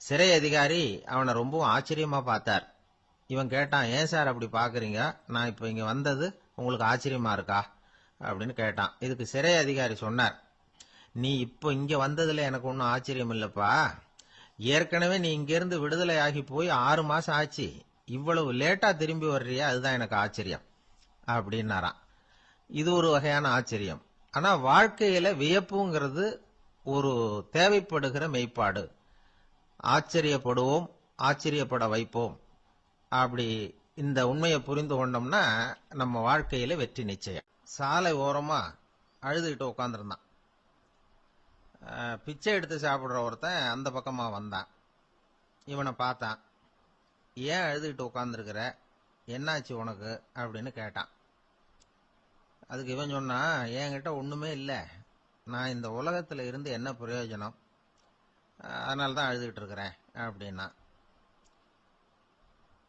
சிறை அதிகாரி அவனை ரொம்பவும் ஆச்சரியமா பார்த்தார். இவன் கேட்டான், ஏன் சார் அப்படி பாக்குறீங்க, நான் இப்ப இங்க வந்தது உங்களுக்கு ஆச்சரியமா இருக்கா அப்படின்னு கேட்டான். இதுக்கு சிறை அதிகாரி சொன்னார், நீ இப்ப இங்க வந்ததுல எனக்கு ஒன்னும் ஆச்சரியம் இல்லப்பா, ஏற்கனவே நீ இங்கிருந்து விடுதலை ஆகி போய் 6 மாசம் ஆச்சு, இவ்வளவு லேட்டா திரும்பி வர்றியா, அதுதான் எனக்கு ஆச்சரியம் அப்படின்னாராம். இது ஒரு வகையான ஆச்சரியம். ஆனா வாழ்க்கையில வியப்புங்கிறது ஒரு தேவைப்படுகிற மெய்ப்பாடு. ஆச்சரியப்படுவோம், ஆச்சரியப்பட வைப்போம். அப்படி இந்த உண்மையை புரிந்து கொண்டோம்னா நம்ம வாழ்க்கையில வெற்றி நிச்சயம். சாலை ஓரமா அழுதுகிட்டு உட்காந்துருந்தான். பிச்சை எடுத்து சாப்பிடுற ஒருத்தன் அந்த பக்கமா வந்தான். இவனை பார்த்தான். ஏன் அழுதுகிட்டு உட்காந்துருக்கிற, என்னாச்சு உனக்கு அப்படின்னு கேட்டான். அதுக்கு இவன் சொன்னா, என்கிட்ட ஒண்ணுமே இல்லை, நான் இந்த உலகத்துல இருந்து என்ன பிரயோஜனம், அதனால்தான் அழுதுகிட்டு இருக்கிறேன் அப்படின்னா.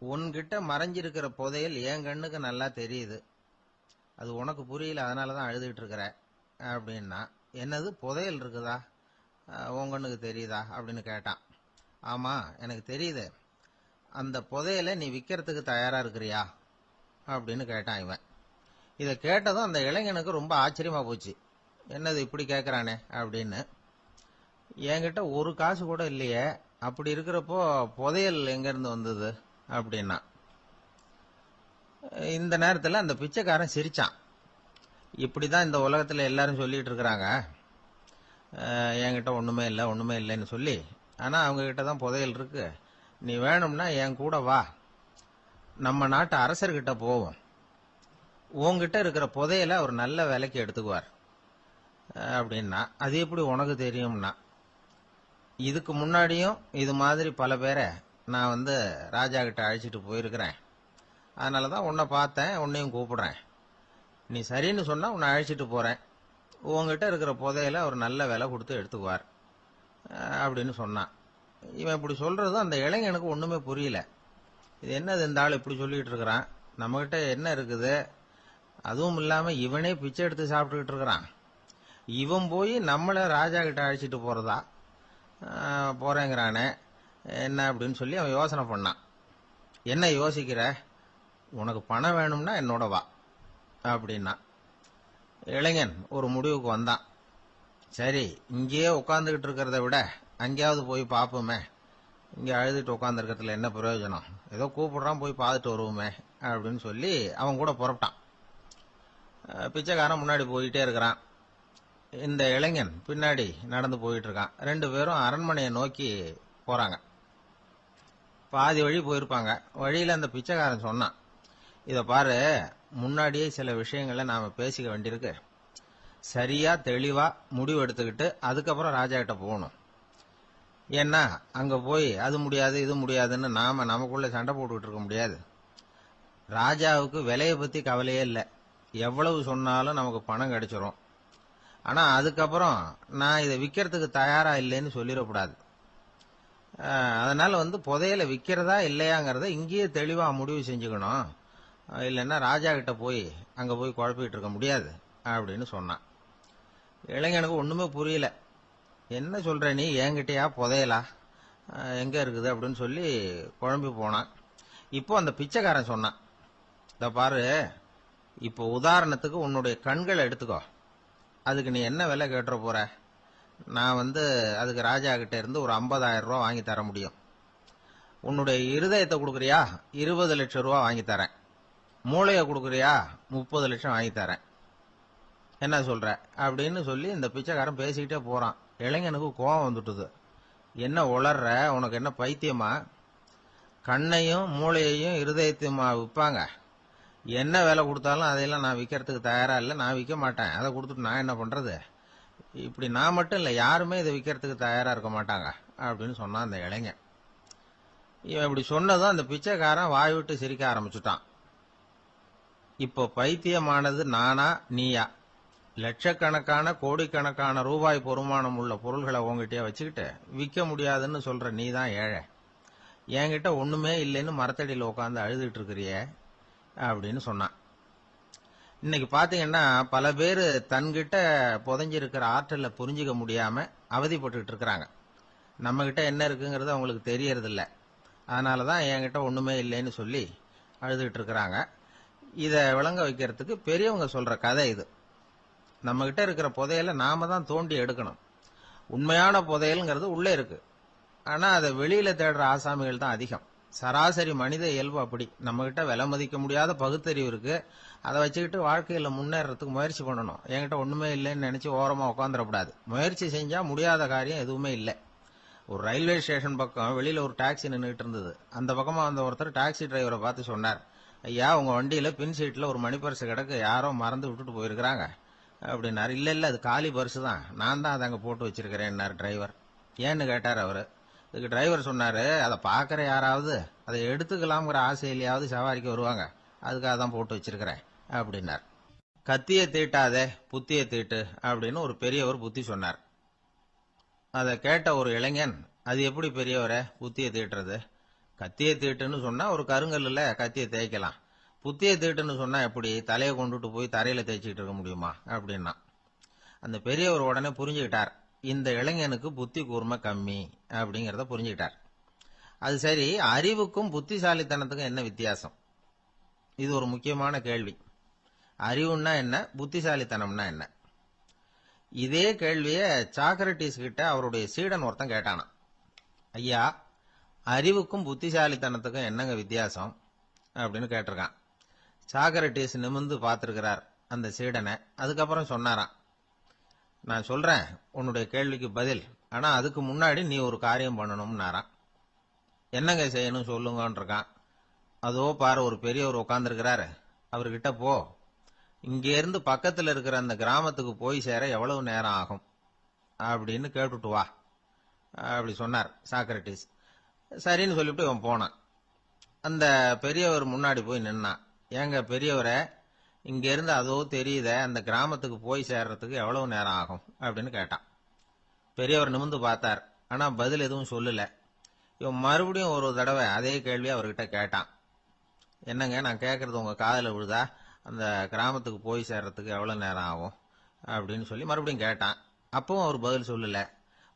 உன்கிட்ட மறைஞ்சிருக்கிற புதையல் என் கண்ணுக்கு நல்லா தெரியுது, அது உனக்கு புரியல, அதனாலதான் அழுதுகிட்டு இருக்கிற அப்படின்னா. என்னது புதையல் இருக்குதா, உன் கண்ணுக்கு தெரியுதா அப்படின்னு கேட்டான். ஆமா எனக்கு தெரியுது, அந்த புதையலை நீ விற்கிறதுக்கு தயாரா இருக்கிறியா அப்படின்னு கேட்டான் இவன். இதை கேட்டதும் அந்த இளைஞனுக்கு ரொம்ப ஆச்சரியமா போச்சு. என்னது இப்படி கேட்கறானே அப்படின்னு. என்கிட்ட ஒரு காசு கூட இல்லையே, அப்படி இருக்கிறப்போ புதையல் எங்க இருந்து வந்தது அப்படின்னா. இந்த நேரத்தில் அந்த பிச்சைக்காரன் சிரிச்சான். இப்படிதான் இந்த உலகத்துல எல்லாரும் சொல்லிட்டு இருக்கிறாங்க, என்கிட்ட ஒண்ணுமே இல்லை ஒண்ணுமே இல்லைன்னு சொல்லி. ஆனா அவங்க கிட்ட தான் புதையல் இருக்கு, நீ வேணும்னா என் கூட வா, நம்ம நாட்டு அரசர்கிட்ட போவோம், உன்கிட்ட இருக்கிற புதையலை அவர் நல்ல விலைக்கு எடுத்துக்குவார் அப்படின்னா. அது எப்படி உனக்கு தெரியும்னா, இதுக்கு முன்னாடியும் இது மாதிரி பல பேரை நான் ராஜா கிட்ட அழைச்சிட்டு போயிருக்கிறேன், அதனாலதான் உன்னை பார்த்தேன், உன்னையும் கூப்பிடுறேன், நீ சரின்னு சொன்னா உன்னை அழைச்சிட்டு போறேன், உங்ககிட்ட இருக்கிற புதையலை அவர் நல்ல விலை கொடுத்து எடுத்துக்குவார் அப்படின்னு சொன்னான். இவன் இப்படி சொல்றது அந்த இளைஞனுக்கு ஒண்ணுமே புரியல. இது என்னது இந்த ஆள் இப்படி சொல்லிட்டு இருக்கிறான், நம்மகிட்ட என்ன இருக்குது, அதுவும் இல்லாம இவனே பிச்சை எடுத்து சாப்பிட்டுக்கிட்டு இருக்கிறான், இவன் போய் நம்மள ராஜா கிட்ட அழைச்சிட்டு போறதா போறேங்கிறானே என்ன அப்படின்னு சொல்லி அவன் யோசனை பண்ணான். என்ன யோசிக்கிற, உனக்கு பணம் வேணும்னா என்னோட வா அப்படின்னா. இளைஞன் ஒரு முடிவுக்கு வந்தான். சரி, இங்கேயே உட்காந்துக்கிட்டு இருக்கிறத விட அங்கேயாவது போய் பார்ப்போமே, இங்கே அழுதுட்டு உட்காந்துருக்கிறதுல என்ன பிரயோஜனம், ஏதோ கூப்பிடுறான், போய் பார்த்துட்டு வருவோமே அப்படின்னு சொல்லி அவன் கூட புறப்பட்டான். பிச்சைக்காரன் முன்னாடி போயிட்டே இருக்கிறான். இந்த இளைஞன் பின்னாடி நடந்து போயிட்டு இருக்கான். 2 பேரும் அரண்மனையை நோக்கி போறாங்க. பாதி வழி போயிருப்பாங்க. வழியில அந்த பிச்சைக்காரன் சொன்னான், இத பாரு, முன்னாடியே சில விஷயங்களை நாம பேசிக்க வேண்டியிருக்கு. சரியா தெளிவா முடிவு எடுத்துக்கிட்டு அதுக்கப்புறம் ராஜா கிட்ட போகணும். ஏன்னா அங்க போய் அது முடியாது இது முடியாதுன்னு நாம நமக்குள்ள சண்டை போட்டுக்கிட்டு இருக்க முடியாது. ராஜாவுக்கு விலையை பத்தி கவலையே இல்லை. எவ்வளவு சொன்னாலும் நமக்கு பணம் கிடைச்சிரும். ஆனா அதுக்கப்புறம் நான் இதை விற்கிறதுக்கு தயாரா இல்லைன்னு சொல்லிடக்கூடாது. அதனால புதையலை விற்கிறதா இல்லையாங்கிறத இங்கேயே தெளிவா முடிவு செஞ்சுக்கணும். இல்லைன்னா ராஜா கிட்ட போய் அங்க போய் குழப்பிட்டு இருக்க முடியாது அப்படின்னு சொன்னான். இளைஞனுக்கு ஒண்ணுமே புரியல. என்ன சொல்ற நீ, என்கிட்டயா புதையலா, எங்க இருக்குது அப்படின்னு சொல்லி குழம்பி போனான். இப்போ அந்த பிச்சைக்காரன் சொன்னான், இத பாரு, இப்போ உதாரணத்துக்கு உன்னுடைய கண்களை எடுத்துக்கோ. அதுக்கு நீ என்ன விலை கேட்டுற போற? நான் அதுக்கு ராஜா கிட்ட இருந்து ஒரு 50,000 ரூபா வாங்கி தர முடியும். உன்னுடைய இருதயத்தை கொடுக்குறியா, 20 லட்சம் ரூபா வாங்கி தரேன். மூளையை கொடுக்குறியா, 30 லட்சம் வாங்கி தரேன். என்ன சொல்ற அப்படின்னு சொல்லி இந்த பிச்சைக்காரன் பேசிக்கிட்டே போறான். இளைஞனுக்கு கோபம் வந்துட்டுது. என்ன உளர்ற, உனக்கு என்ன பைத்தியமா? கண்ணையும் மூளையையும் இருதயத்தையுமா விற்பாங்க? என்ன விலை கொடுத்தாலும் அதையெல்லாம் நான் விற்கிறதுக்கு தயாரா இல்லை, நான் விற்க மாட்டேன். அதை கொடுத்துட்டு நான் என்ன பண்றது? இப்படி நான் மட்டும் இல்லை, யாருமே இதை விற்கிறதுக்கு தயாரா இருக்க மாட்டாங்க அப்படின்னு சொன்னான் அந்த இளைஞன். இவன் இப்படி சொன்னதும் அந்த பிச்சைக்காரன் வாய் விட்டு சிரிக்க ஆரம்பிச்சுட்டான். இப்போ பைத்தியமானது நானா நீயா? லட்சக்கணக்கான கோடிக்கணக்கான ரூபாய் பொறுமானம் உள்ள பொருள்களை உங்ககிட்டயே வச்சுக்கிட்டு விற்க முடியாதுன்னு சொல்ற நீ தான் ஏழை. என்கிட்ட ஒண்ணுமே இல்லைன்னு மரத்தடியில் உட்காந்து அழுதுட்டு இருக்கிறிய அப்படின்னு சொன்னான். இன்னைக்கு பாத்தீங்கன்னா பல பேர் தன்கிட்ட புதைஞ்சிருக்கிற ஆற்றலை புரிஞ்சுக்க முடியாம அவதிப்பட்டு இருக்கிறாங்க. நம்ம கிட்ட என்ன இருக்குங்கிறது அவங்களுக்கு தெரியறது இல்ல. அதனாலதான் என்கிட்ட ஒண்ணுமே இல்லைன்னு சொல்லி அழுதுகிட்டு இருக்கிறாங்க. இத விளங்க வைக்கிறதுக்கு பெரியவங்க சொல்ற கதை இது. நம்ம கிட்ட இருக்கிற புதையலை நாம தான் தோண்டி எடுக்கணும். உண்மையான புதையல்ங்கிறது உள்ளே இருக்கு. ஆனா அதை வெளியில தேடுற ஆசாமிகள் தான் அதிகம். சராசரி மனித இயல்பு அப்படி. நம்ம கிட்ட விலை மதிக்க முடியாத பகுத்தறிவு இருக்கு. அதை வச்சுக்கிட்டு வாழ்க்கையில முன்னேறதுக்கு முயற்சி பண்ணணும். என்கிட்ட ஒண்ணுமே இல்லைன்னு நினைச்சு ஓரமா உட்காந்துடக்கூடாது. முயற்சி செஞ்சா முடியாத காரியம் எதுவுமே இல்லை. ஒரு ரயில்வே ஸ்டேஷன் பக்கம் வெளியில ஒரு டாக்ஸி நின்றுட்டு இருந்தது. அந்த பக்கமா வந்த ஒருத்தர் டாக்ஸி டிரைவரை பார்த்து சொன்னார், ஐயா, உங்க வண்டியில பின் சீட்ல ஒரு மணி பர்ஸ் கிடக்கு, யாரோ மறந்து விட்டுட்டு போயிருக்கிறாங்க அப்படின்னாரு. இல்ல அது காலி பர்ஸ் தான், நான் தான் அதை அங்க போட்டு வச்சிருக்கிறேன் டிரைவர். ஏன்னு கேட்டார் அவரு. இதுக்கு டிரைவர் சொன்னாரு, அதை பாக்குற யாராவது அதை எடுத்துக்கலாம்ங்கிற ஆசையிலேயாவது சவாரிக்கு வருவாங்க, அதுக்காக தான் போட்டு வச்சிருக்கிறேன் அப்படின்னார். கத்தியை தீட்டாதே புத்தியை தீட்டு அப்படின்னு ஒரு பெரியவர் புத்தி சொன்னார். அதை கேட்ட ஒரு இளைஞன், அது எப்படி பெரியவரை புத்தியை தீட்டுறது? கத்தியை தீட்டுன்னு சொன்னா ஒரு கருங்கல்ல கத்தியை தேய்க்கலாம். புத்தியை தீட்டுன்னு சொன்னா எப்படி தலையை கொண்டுட்டு போய் தரையில தேய்ச்சிட்டு இருக்க முடியுமா அப்படின்னா. அந்த பெரியவர் உடனே புரிஞ்சுக்கிட்டார், இந்த இளைஞனுக்கு புத்தி கூர்மை கம்மி அப்படிங்கறத புரிஞ்சுக்கிட்டார். அது சரி, அறிவுக்கும் புத்திசாலித்தனத்துக்கும் என்ன வித்தியாசம்? இது ஒரு முக்கியமான கேள்வி. அறிவுன்னா என்ன, புத்திசாலித்தனம்னா என்ன? இதே கேள்விய சாக்ரட்டிஸ் கிட்ட அவருடைய சீடன் ஒருத்தன் கேட்டானா. ஐயா, அறிவுக்கும் புத்திசாலித்தனத்துக்கும் என்னங்க வித்தியாசம் அப்படின்னு கேட்டிருக்கான். சாக்ரட்டிஸ் நிமிர்ந்து பார்த்திருக்கிறார் அந்த சீடனை. அதுக்கப்புறம் சொன்னாராம், நான் சொல்றேன் உன்னுடைய கேள்விக்கு பதில், ஆனா அதுக்கு முன்னாடி நீ ஒரு காரியம் பண்ணணும்னாராம். என்னங்க செய்யணும் சொல்லுங்கன்னு இருக்கான். அதோ பாரு, ஒரு பெரியவர் உட்கார்ந்துருக்கிறாரு, அவர்கிட்ட போ, இங்க இருந்து பக்கத்துல இருக்கிற அந்த கிராமத்துக்கு போய் சேர எவ்வளவு நேரம் ஆகும் அப்படின்னு கேட்டுட்டு வா அப்படி சொன்னார் சாக்ரட்டிஸ். சரின்னு சொல்லிவிட்டு இவன் போனான். அந்த பெரியவர் முன்னாடி போய் நின்னான். ஏங்க பெரியவரை, இங்க இருந்து அதோ தெரியுத அந்த கிராமத்துக்கு போய் சேர்றதுக்கு எவ்வளவு நேரம் ஆகும் அப்படின்னு கேட்டான். பெரியவர் நிமிர்ந்து பார்த்தார், ஆனா பதில் எதுவும் சொல்லல. இவன் மறுபடியும் ஒரு தடவை அதே கேள்வி அவர்கிட்ட கேட்டான். என்னங்க, நான் கேட்கறது உங்க காதல விழுதா? அந்த கிராமத்துக்கு போய் சேர்றதுக்கு எவ்வளவு நேரம் ஆகும் அப்படின்னு சொல்லி மறுபடியும் கேட்டான். அப்பவும் அவர் பதில் சொல்லல.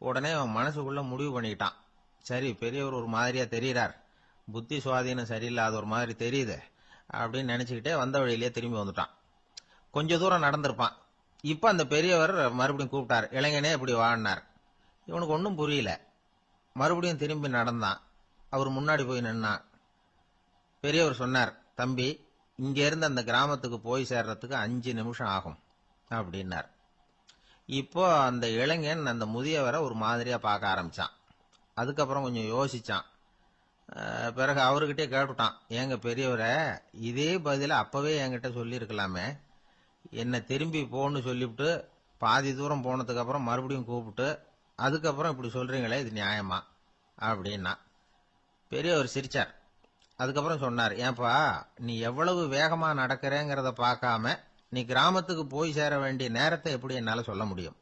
உடனே அவன் மனசுக்குள்ள முடிவு பண்ணிக்கிட்டான், சரி பெரியவர் ஒரு மாதிரியா தெரியறார், புத்தி சுவாதீனம் சரியில்லாத ஒரு மாதிரி தெரியுது அப்படின்னு நினைச்சுக்கிட்டே வந்த வழியிலேயே திரும்பி வந்துட்டான். கொஞ்ச தூரம் நடந்திருப்பான். இப்ப அந்த பெரியவர் மறுபடியும் கூப்பிட்டார், இளைஞனே இப்படி வாழ்னார். இவனுக்கு ஒன்னும் புரியல. மறுபடியும் திரும்பி நடந்தான். அவர் முன்னாடி போய் நின்னான். பெரியவர் சொன்னார், தம்பி, இங்க இருந்து அந்த கிராமத்துக்கு போய் சேர்றதுக்கு 5 நிமிஷம் ஆகும் அப்படின்னார். இப்போ அந்த இளைஞன் அந்த முதியவரை ஒரு மாதிரியா பார்க்க ஆரம்பிச்சான். அதுக்கப்புறம் கொஞ்சம் யோசிச்சான். பிறகு அவர்கிட்டே கேட்டுட்டான், ஏங்க பெரியவரை, இதே பதில அப்பவே என்கிட்ட சொல்லியிருக்கலாமே, என்ன திரும்பி போன்னு சொல்லிவிட்டு பாதி தூரம் போனதுக்கு அப்புறம் மறுபடியும் கூப்பிட்டு அதுக்கப்புறம் இப்படி சொல்றீங்களே, இது நியாயமா அப்படின்னா. பெரியவர் சிரிச்சார். அதுக்கப்புறம் சொன்னார், ஏன்பா, நீ எவ்வளவு வேகமா நடக்கிறேங்கிறத பார்க்காம நீ கிராமத்துக்கு போய் சேர வேண்டிய நேரத்தை எப்படி என்னால சொல்ல முடியும்?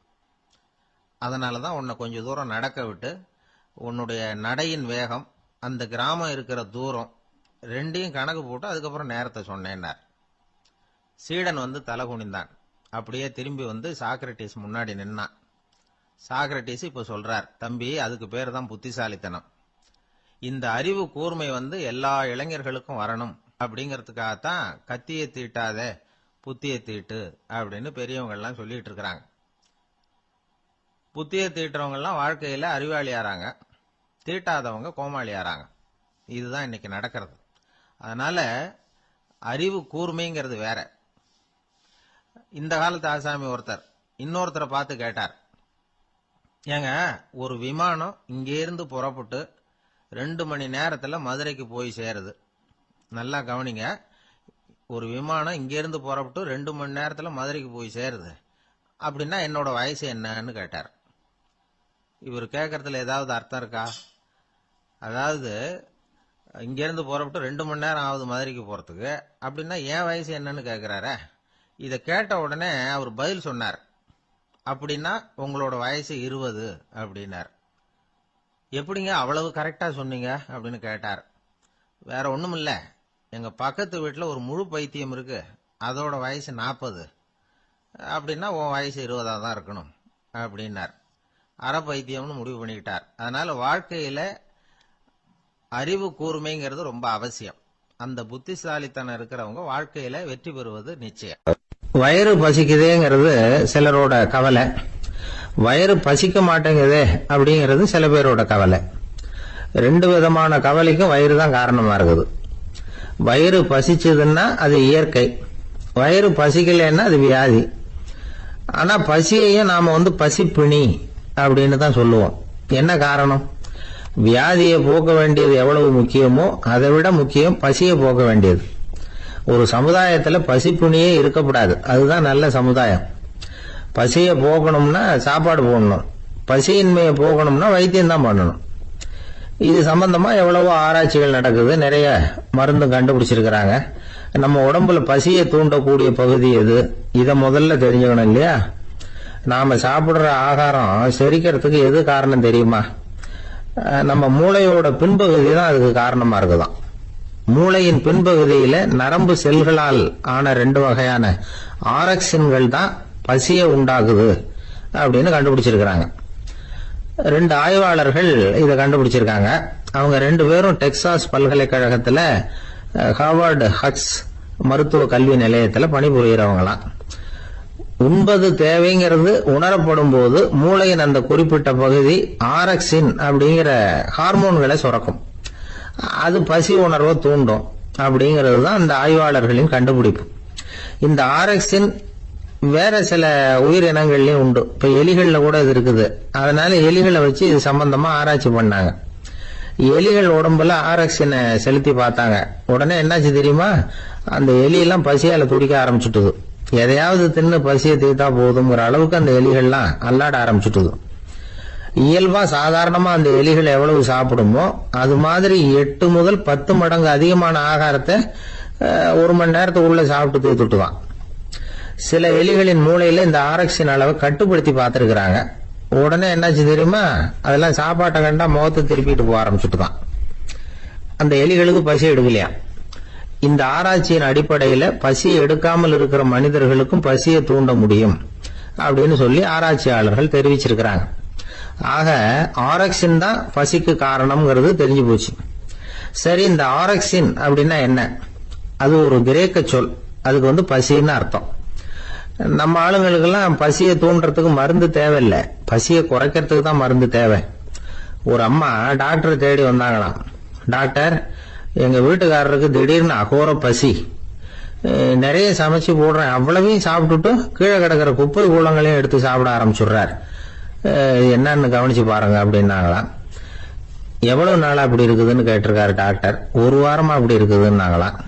அதனாலதான் உன்னை கொஞ்சம் தூரம் நடக்க விட்டு உன்னுடைய நடையின் வேகம், அந்த கிராமம் இருக்கிற தூரம் ரெண்டையும் கணக்கு போட்டு அதுக்கப்புறம் நேரத்தை சொன்னேன்னார். சீடன் தலை குனிந்தான். அப்படியே திரும்பி சாக்ரட்டிஸ் முன்னாடி நின்னான். சாக்ரட்டிஸ் இப்ப சொல்றார், தம்பி, அதுக்கு பேர் தான் புத்திசாலித்தனம். இந்த அறிவு கூர்மை எல்லா இளைஞர்களுக்கும் வரணும் அப்படிங்கறதுக்காகத்தான் கத்தியை தீட்டாத புத்தியை தீட்டு அப்படின்னு பெரியவங்க எல்லாம் சொல்லிட்டு இருக்கிறாங்க. புத்தியை தீட்டுறவங்க எல்லாம் வாழ்க்கையில அறிவாளியாராங்க, தீட்டாதவங்க கோமாளியாராங்க. இதுதான் இன்னைக்கு நடக்கிறது. அதனால அறிவு கூர்மைங்கிறது வேற. இந்த காலத்து ஆசாமி ஒருத்தர் இன்னொருத்தரை பார்த்து கேட்டார், ஏங்க, ஒரு விமானம் இங்கே இருந்து புறப்பட்டு 2 மணி நேரத்துல மதுரைக்கு போய் சேருது. நல்லா கவனிங்க, ஒரு விமானம் இங்க இருந்து புறப்பட்டு 2 மணி நேரத்துல மதுரைக்கு போய் சேருது அப்படின்னா என்னோட வயசு என்னன்னு கேட்டார். இவர் கேட்கறதுல ஏதாவது அர்த்தம் இருக்கா? அதாவது இங்க இருந்து புறப்பட்டு 2 மணி நேரம் ஆகுது மதுரைக்கு போறதுக்கு, அப்படின்னா என் வயசு என்னன்னு கேட்கிறார. இத கேட்ட உடனே அவர் பதில் சொன்னார், அப்படின்னா உங்களோட வயசு 20 அப்படின்னார். எப்படிங்க அவ்வளவு கரெக்டா சொன்னீங்க அப்படின்னு கேட்டார். வேற ஒண்ணும் இல்ல, எங்க பக்கத்து வீட்டுல ஒரு முழு பைத்தியம் இருக்கு, அதோட வயசு 40, அப்படின்னா உன் வயசு 20 தான் இருக்கணும் அப்படின்னார். அரை பைத்தியம்னு முடிவு பண்ணிக்கிட்டார். அதனால வாழ்க்கையில அறிவு கூர்மைங்கிறது ரொம்ப அவசியம். அந்த புத்திசாலித்தனம் இருக்கிறவங்க வாழ்க்கையில வெற்றி பெறுவது நிச்சயம். வயிறு பசிக்குதேங்கிறது சிலரோட கவலை, வயிறு பசிக்க மாட்டேங்குதே அப்படிங்கிறது சில பேரோட கவலை. 2 விதமான கவலைக்கும் வயிறு தான் காரணமா இருக்குது. வயிறு பசிச்சதுன்னா அது இயற்கை, வயிறு பசிக்கலைன்னா அது வியாதி. ஆனா பசியையும் நாம பசிப்பிணி அப்படின்னு தான் சொல்லுவோம். என்ன காரணம்? வியாதியை போக்க வேண்டியது எவ்வளவு முக்கியமோ அதை விட முக்கியம் பசியை போக்க வேண்டியது. ஒரு சமுதாயத்துல பசிப்பிணியே இருக்கக்கூடாது, அதுதான் நல்ல சமுதாயம். பசியை போகணும்னா சாப்பாடு போடணும், பசியின்மையை போகணும்னா வைத்தியம் தான் பண்ணணும். இது சம்பந்தமா எவ்வளவோ ஆராய்ச்சிகள் நடக்குது, நிறைய மருந்து கண்டுபிடிச்சிருக்கிறாங்க. நம்ம உடம்புல பசியை தூண்டக்கூடிய பகுதி எது, இதை முதல்ல தெரிஞ்சுக்கணும் இல்லையா? நாம சாப்பிடுற ஆகாரம் செரிக்கிறதுக்கு எது காரணம் தெரியுமா? நம்ம மூளையோட பின்பகுதி தான் அதுக்கு காரணமா இருக்குதாம். மூளையின் பின்பகுதியில நரம்பு செல்களால் ஆன 2 வகையான ஆரக்சின்கள் தான் பசியை உண்டாகுது அப்படின்னு கண்டுபிடிச்சிருக்கிறாங்க. 2 ஆய்வாளர்கள் இதை கண்டுபிடிச்சிருக்காங்க. அவங்க 2 பேரும் டெக்சாஸ் பல்கலைக்கழகத்துல ஹார்வர்டு ஹக்ஸ் மருத்துவ கல்வி நிலையத்துல பணிபுரியறவங்களாம். உண்பது தேவைங்கிறது உணரப்படும் போது மூளையின் அந்த குறிப்பிட்ட பகுதி ஆரக்சின் அப்படிங்கிற ஹார்மோன்களை சுரக்கும். அது பசி உணர்வை தூண்டும் அப்படிங்கிறது தான் இந்த ஆய்வாளர்களின் கண்டுபிடிப்பு. இந்த ஆரக்சின் வேற சில உயிரினங்கள்லயும் உண்டு. இப்ப எலிகள்ல கூட இது இருக்குது. அதனால எலிகளை வச்சு இது சம்பந்தமா ஆராய்ச்சி பண்ணாங்க. எலிகள் உடம்புல ஆரக்சினை செலுத்தி பார்த்தாங்க. உடனே என்னாச்சு தெரியுமா? அந்த எலியெல்லாம் பசியால துடிக்க ஆரம்பிச்சுட்டுது. எதையாவது தின்னு பசியை தீர்த்தா போதுங்கிற அளவுக்கு அந்த எலிகள்லாம் அல்லாட ஆரம்பிச்சுட்டுது. இயல்பா சாதாரணமா அந்த எலிகள் எவ்வளவு சாப்பிடுமோ அது மாதிரி 8 முதல் 10 மடங்கு அதிகமான ஆகாரத்தை 1 மணி நேரத்துக்குள்ள சாப்பிட்டு தீர்த்துட்டுதான். சில எலிகளின் மூளையில இந்த ஆரக்சின் அளவை கட்டுப்படுத்தி பார்த்திருக்கிறாங்க. உடனே என்னாச்சு தெரியுமா? அதெல்லாம் சாப்பாட்டை கண்டா முகத்தை திருப்பிட்டு போக ஆரம்பிச்சுட்டுதான். அந்த எலிகளுக்கு பசி எடுக்கலையா. இந்த ஆராய்ச்சியின் அடிப்படையில பசி எடுக்காமல் இருக்கிற மனிதர்களுக்கும் பசியை தூண்ட முடியும் அப்படின்னு சொல்லி ஆராய்ச்சியாளர்கள் தெரிவிச்சிருக்கிறாங்க. ஆக ஆரக்சின் தான் பசிக்கு காரணம்ங்கிறது தெரிஞ்சு போச்சு. சரி, இந்த ஆரக்சின் அப்படின்னா என்ன? அது ஒரு கிரேக்க சொல். அதுக்கு பசின்னு அர்த்தம். நம்ம ஆளுங்களுக்கெல்லாம் பசியை தூண்டுறதுக்கு மருந்து தேவையில்லை, பசியை குறைக்கிறதுக்கு தான் மருந்து தேவை. ஒரு அம்மா டாக்டரை தேடி வந்தாங்களாம். டாக்டர், எங்க வீட்டுக்காரருக்கு திடீர்னு அகோர பசி. நிறைய சமைச்சு போடுறேன், அவ்வளவையும் சாப்பிட்டுட்டு கீழே கிடக்கிற குப்பை கூலங்களையும் எடுத்து சாப்பிட ஆரம்பிச்சுடுறார். என்னன்னு கவனிச்சு பாருங்க அப்படின்னாங்களாம். எவ்வளவு நாளா அப்படி இருக்குதுன்னு கேட்டிருக்காரு டாக்டர். ஒரு வாரமா அப்படி இருக்குதுன்னாங்களாம்.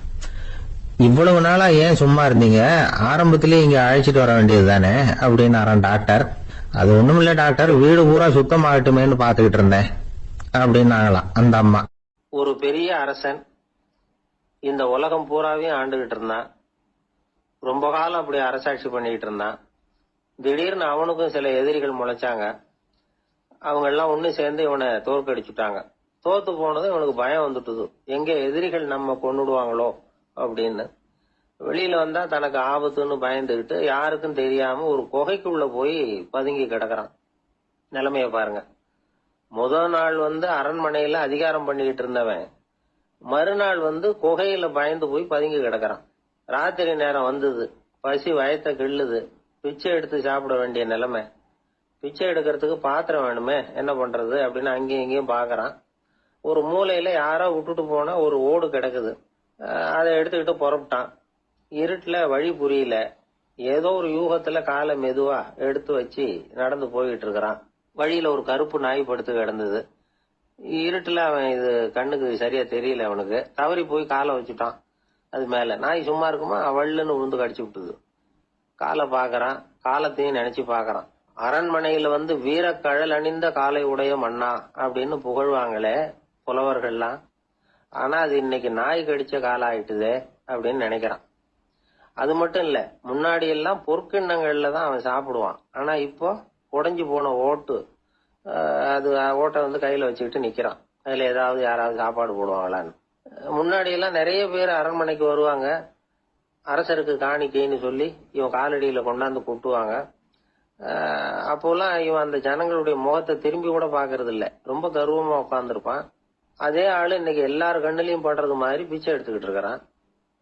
இவ்வளவு நாளா ஏன் சும்மா இருந்தீங்க, ஆரம்பத்திலேயே இங்க அழைச்சிட்டு வர வேண்டியது தானே அப்படின்னாராம் டாக்டர். அது ஒண்ணும் இல்ல டாக்டர், வீடு பூரா சுத்தமாகட்டுமேன்னு பாத்துக்கிட்டு இருந்தேன் அப்படின்னாங்களாம் அந்த அம்மா. ஒரு பெரிய அரசன் இந்த உலகம் பூராவையும் ஆண்டுகிட்டு இருந்தான். ரொம்ப காலம் அப்படி அரசாட்சி பண்ணிக்கிட்டு இருந்தான். திடீர்னு அவனுக்கும் சில எதிரிகள் முளைச்சாங்க. அவங்க எல்லாம் ஒண்ணு சேர்ந்து இவனை தோற்கடிச்சுட்டாங்க. தோத்து போனதும் இவனுக்கு பயம் வந்துட்டுது, எங்க எதிரிகள் நம்ம கொன்னுடுவாங்களோ அப்படின்னு. வெளியில வந்தா தனக்கு ஆபத்துன்னு பயந்துகிட்டு யாருக்கும் தெரியாம ஒரு குகைக்குள்ள போய் பதுங்கி கிடக்குறான். நிலைமைய பாருங்க. முதல் நாள் அரண்மனையில அதிகாரம் பண்ணிக்கிட்டு இருந்தவன் மறுநாள் குகையில பயந்து போய் பதுங்கி கிடக்குறான். ராத்திரி நேரம் வந்தது, பசி வயத்தை கிள்ளுது, பிச்சை எடுத்து சாப்பிட வேண்டிய நிலைமை. பிச்சை எடுக்கிறதுக்கு பாத்திரம் வேணுமே, என்ன பண்றது அப்படின்னு அங்கேயும் இங்கேயும் பாக்குறான். ஒரு மூலையில யாரோ விட்டுட்டு போன ஒரு ஓடு கிடக்குது. அதை எடுத்துக்கிட்டு புறப்பட்டான். இருட்டுல வழி புரியல. ஏதோ ஒரு யூகத்துல காலை மெதுவா எடுத்து வச்சு நடந்து போயிட்டு இருக்கிறான். வழியில ஒரு கருப்பு நாய் படுத்து கிடந்தது. இருட்டுல அவன் இது கண்ணுக்கு சரியா தெரியல, அவனுக்கு தவறி போய் காலை வச்சுட்டான். அது மேல நாய் சும்மா இருக்குமா, அவள்னு உழுந்து கடிச்சு விட்டுது. காலை பாக்குறான், காலத்தையும் நினைச்சு பாக்குறான். அரண்மனையில வீரக்கழல் அணிந்த காலை உடைய மன்னா அப்படின்னு புகழ்வாங்களே புலவர்கள்லாம். ஆனா அது இன்னைக்கு நாய் கடிச்ச காலம் ஆயிட்டுதே அப்படின்னு நினைக்கிறான். அது மட்டும் இல்ல, முன்னாடி எல்லாம் பொற்கிண்ணங்கள்ல தான் அவன் சாப்பிடுவான். ஆனா இப்போ உடைஞ்சு போன ஓட்டு, அது ஓட்டை கையில வச்சுக்கிட்டு நிக்கிறான். அதுல ஏதாவது யாராவது சாப்பாடு போடுவாங்களான்னு. முன்னாடி எல்லாம் நிறைய பேர் அரண்மனைக்கு வருவாங்க. அரசருக்கு காணிக்கைன்னு சொல்லி இவன் காலடியில கொண்டாந்து கூட்டுவாங்க. அப்போலாம் இவன் அந்த ஜனங்களுடைய முகத்தை திரும்பி கூட பாக்குறது இல்ல, ரொம்ப கர்வமா உட்காந்துருப்பான். அதே ஆளு இன்னைக்கு எல்லார் கண்ணிலையும் படுறது மாதிரி பிச்சை எடுத்துக்கிட்டு இருக்கிறான்.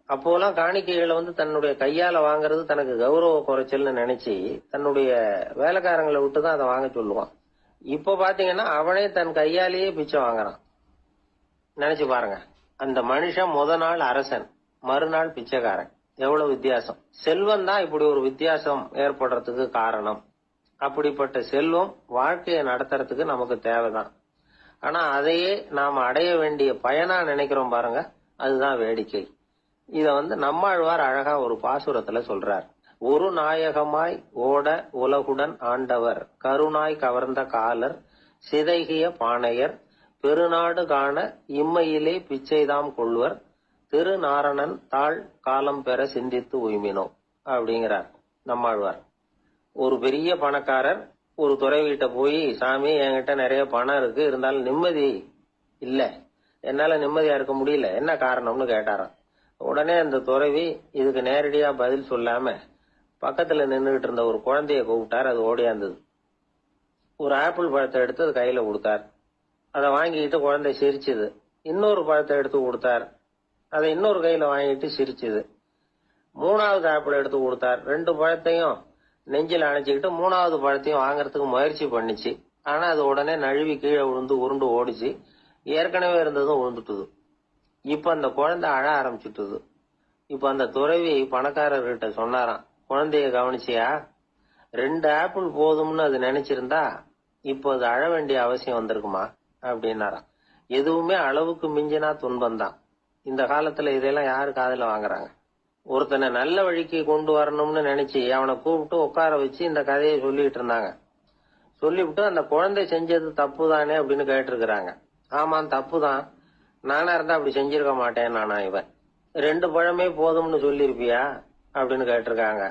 அப்போலாம் காணிக்கைகளை தன்னுடைய கையால வாங்குறது தனக்கு கௌரவ குறைச்சல்னு நினைச்சு தன்னுடைய வேலைக்காரங்களை விட்டுதான் அதை வாங்க சொல்லுவான். இப்ப பாத்தீங்கன்னா அவனே தன் கையாலேயே பிச்சை வாங்குறான். நினைச்சு பாருங்க. அந்த மனுஷன் நாள் அரசன், மறுநாள் பிச்சைக்காரன். எவ்வளவு வித்தியாசம். செல்வம் தான் இப்படி ஒரு வித்தியாசம் ஏற்படுறதுக்கு காரணம். அப்படிப்பட்ட செல்வம் வாழ்க்கையை நடத்துறதுக்கு நமக்கு தேவைதான். ஆனா அதையே நாம அடைய வேண்டிய பயனா நினைக்கிறோம் பாருங்க, அதுதான் வேடிக்கை. இத நம்மாழ்வார் அழகா ஒரு பாசுரத்துல சொல்றார். ஒரு நாயகமாய் ஓட உலகுடன் ஆண்டவர், கருணாய் கவர்ந்த காலர், சிதைகிய பானையர், பெருநாடு காண இம்மையிலே பிச்சைதாம் கொள்வர், திருநாரணன் தாழ் காலம் பெற சிந்தித்து உய்மினோ அப்படிங்கிறார் நம்மாழ்வார். ஒரு பெரிய பணக்காரர் ஒரு துறவிகிட்ட போய், சாமி என்கிட்ட நிறைய பணம் இருக்கு, இருந்தாலும் நிம்மதி இல்ல, என்னால நிம்மதியா இருக்க முடியல, என்ன காரணம்னு கேட்டாராம். உடனே அந்த துறவி இதுக்கு நேரடியா பதில் சொல்லாம பக்கத்துல நின்றுகிட்டு இருந்த ஒரு குழந்தைய கூப்பிட்டார். அது ஓடியாந்தது. ஒரு ஆப்பிள் பழத்தை எடுத்து அது கையில கொடுத்தார். அதை வாங்கிக்கிட்டு குழந்தை சிரிச்சுது. இன்னொரு பழத்தை எடுத்து கொடுத்தார். அதை இன்னொரு கையில வாங்கிட்டு சிரிச்சுது. மூணாவது ஆப்பிள் எடுத்து கொடுத்தார். 2 பழத்தையும் நெஞ்சில் அணைச்சிக்கிட்டு 3வது பழத்தையும் வாங்கறதுக்கு முயற்சி பண்ணிச்சு. ஆனா அது உடனே நழுவி கீழே விழுந்து உருண்டு ஓடிச்சு. ஏற்கனவே இருந்ததும் விழுந்துட்டுது. இப்ப அந்த குழந்தை அழ ஆரம்பிச்சுட்டுது. இப்ப அந்த துறவி பணக்காரர்கிட்ட சொன்னாராம், குழந்தைய கவனிச்சியா, 2 ஆப்பிள் போதும்னு அது நினைச்சிருந்தா இப்போ அது அழ வேண்டிய அவசியம் வந்திருக்குமா அப்படின்னாராம். எதுவுமே அளவுக்கு மிஞ்சினா துன்பம் தான். இந்த காலத்துல இதெல்லாம் யாரு காதுல வாங்குறாங்க? ஒருத்தனை நல்ல வழிக்கு கொண்டு வரணும்னு நினைச்சு அவனை கூப்பிட்டு உட்கார வச்சு இந்த கதையை சொல்லிட்டு இருந்தாங்க. சொல்லிவிட்டு அந்த குழந்தை செஞ்சது தப்பு தானே அப்படின்னு கேட்டிருக்கிறாங்க. ஆமா தப்புதான், நானா இருந்தா அப்படி செஞ்சிருக்க மாட்டேன் நானா, இவன் 2 பழமே போதும்னு சொல்லிருப்பியா அப்படின்னு கேட்டிருக்காங்க.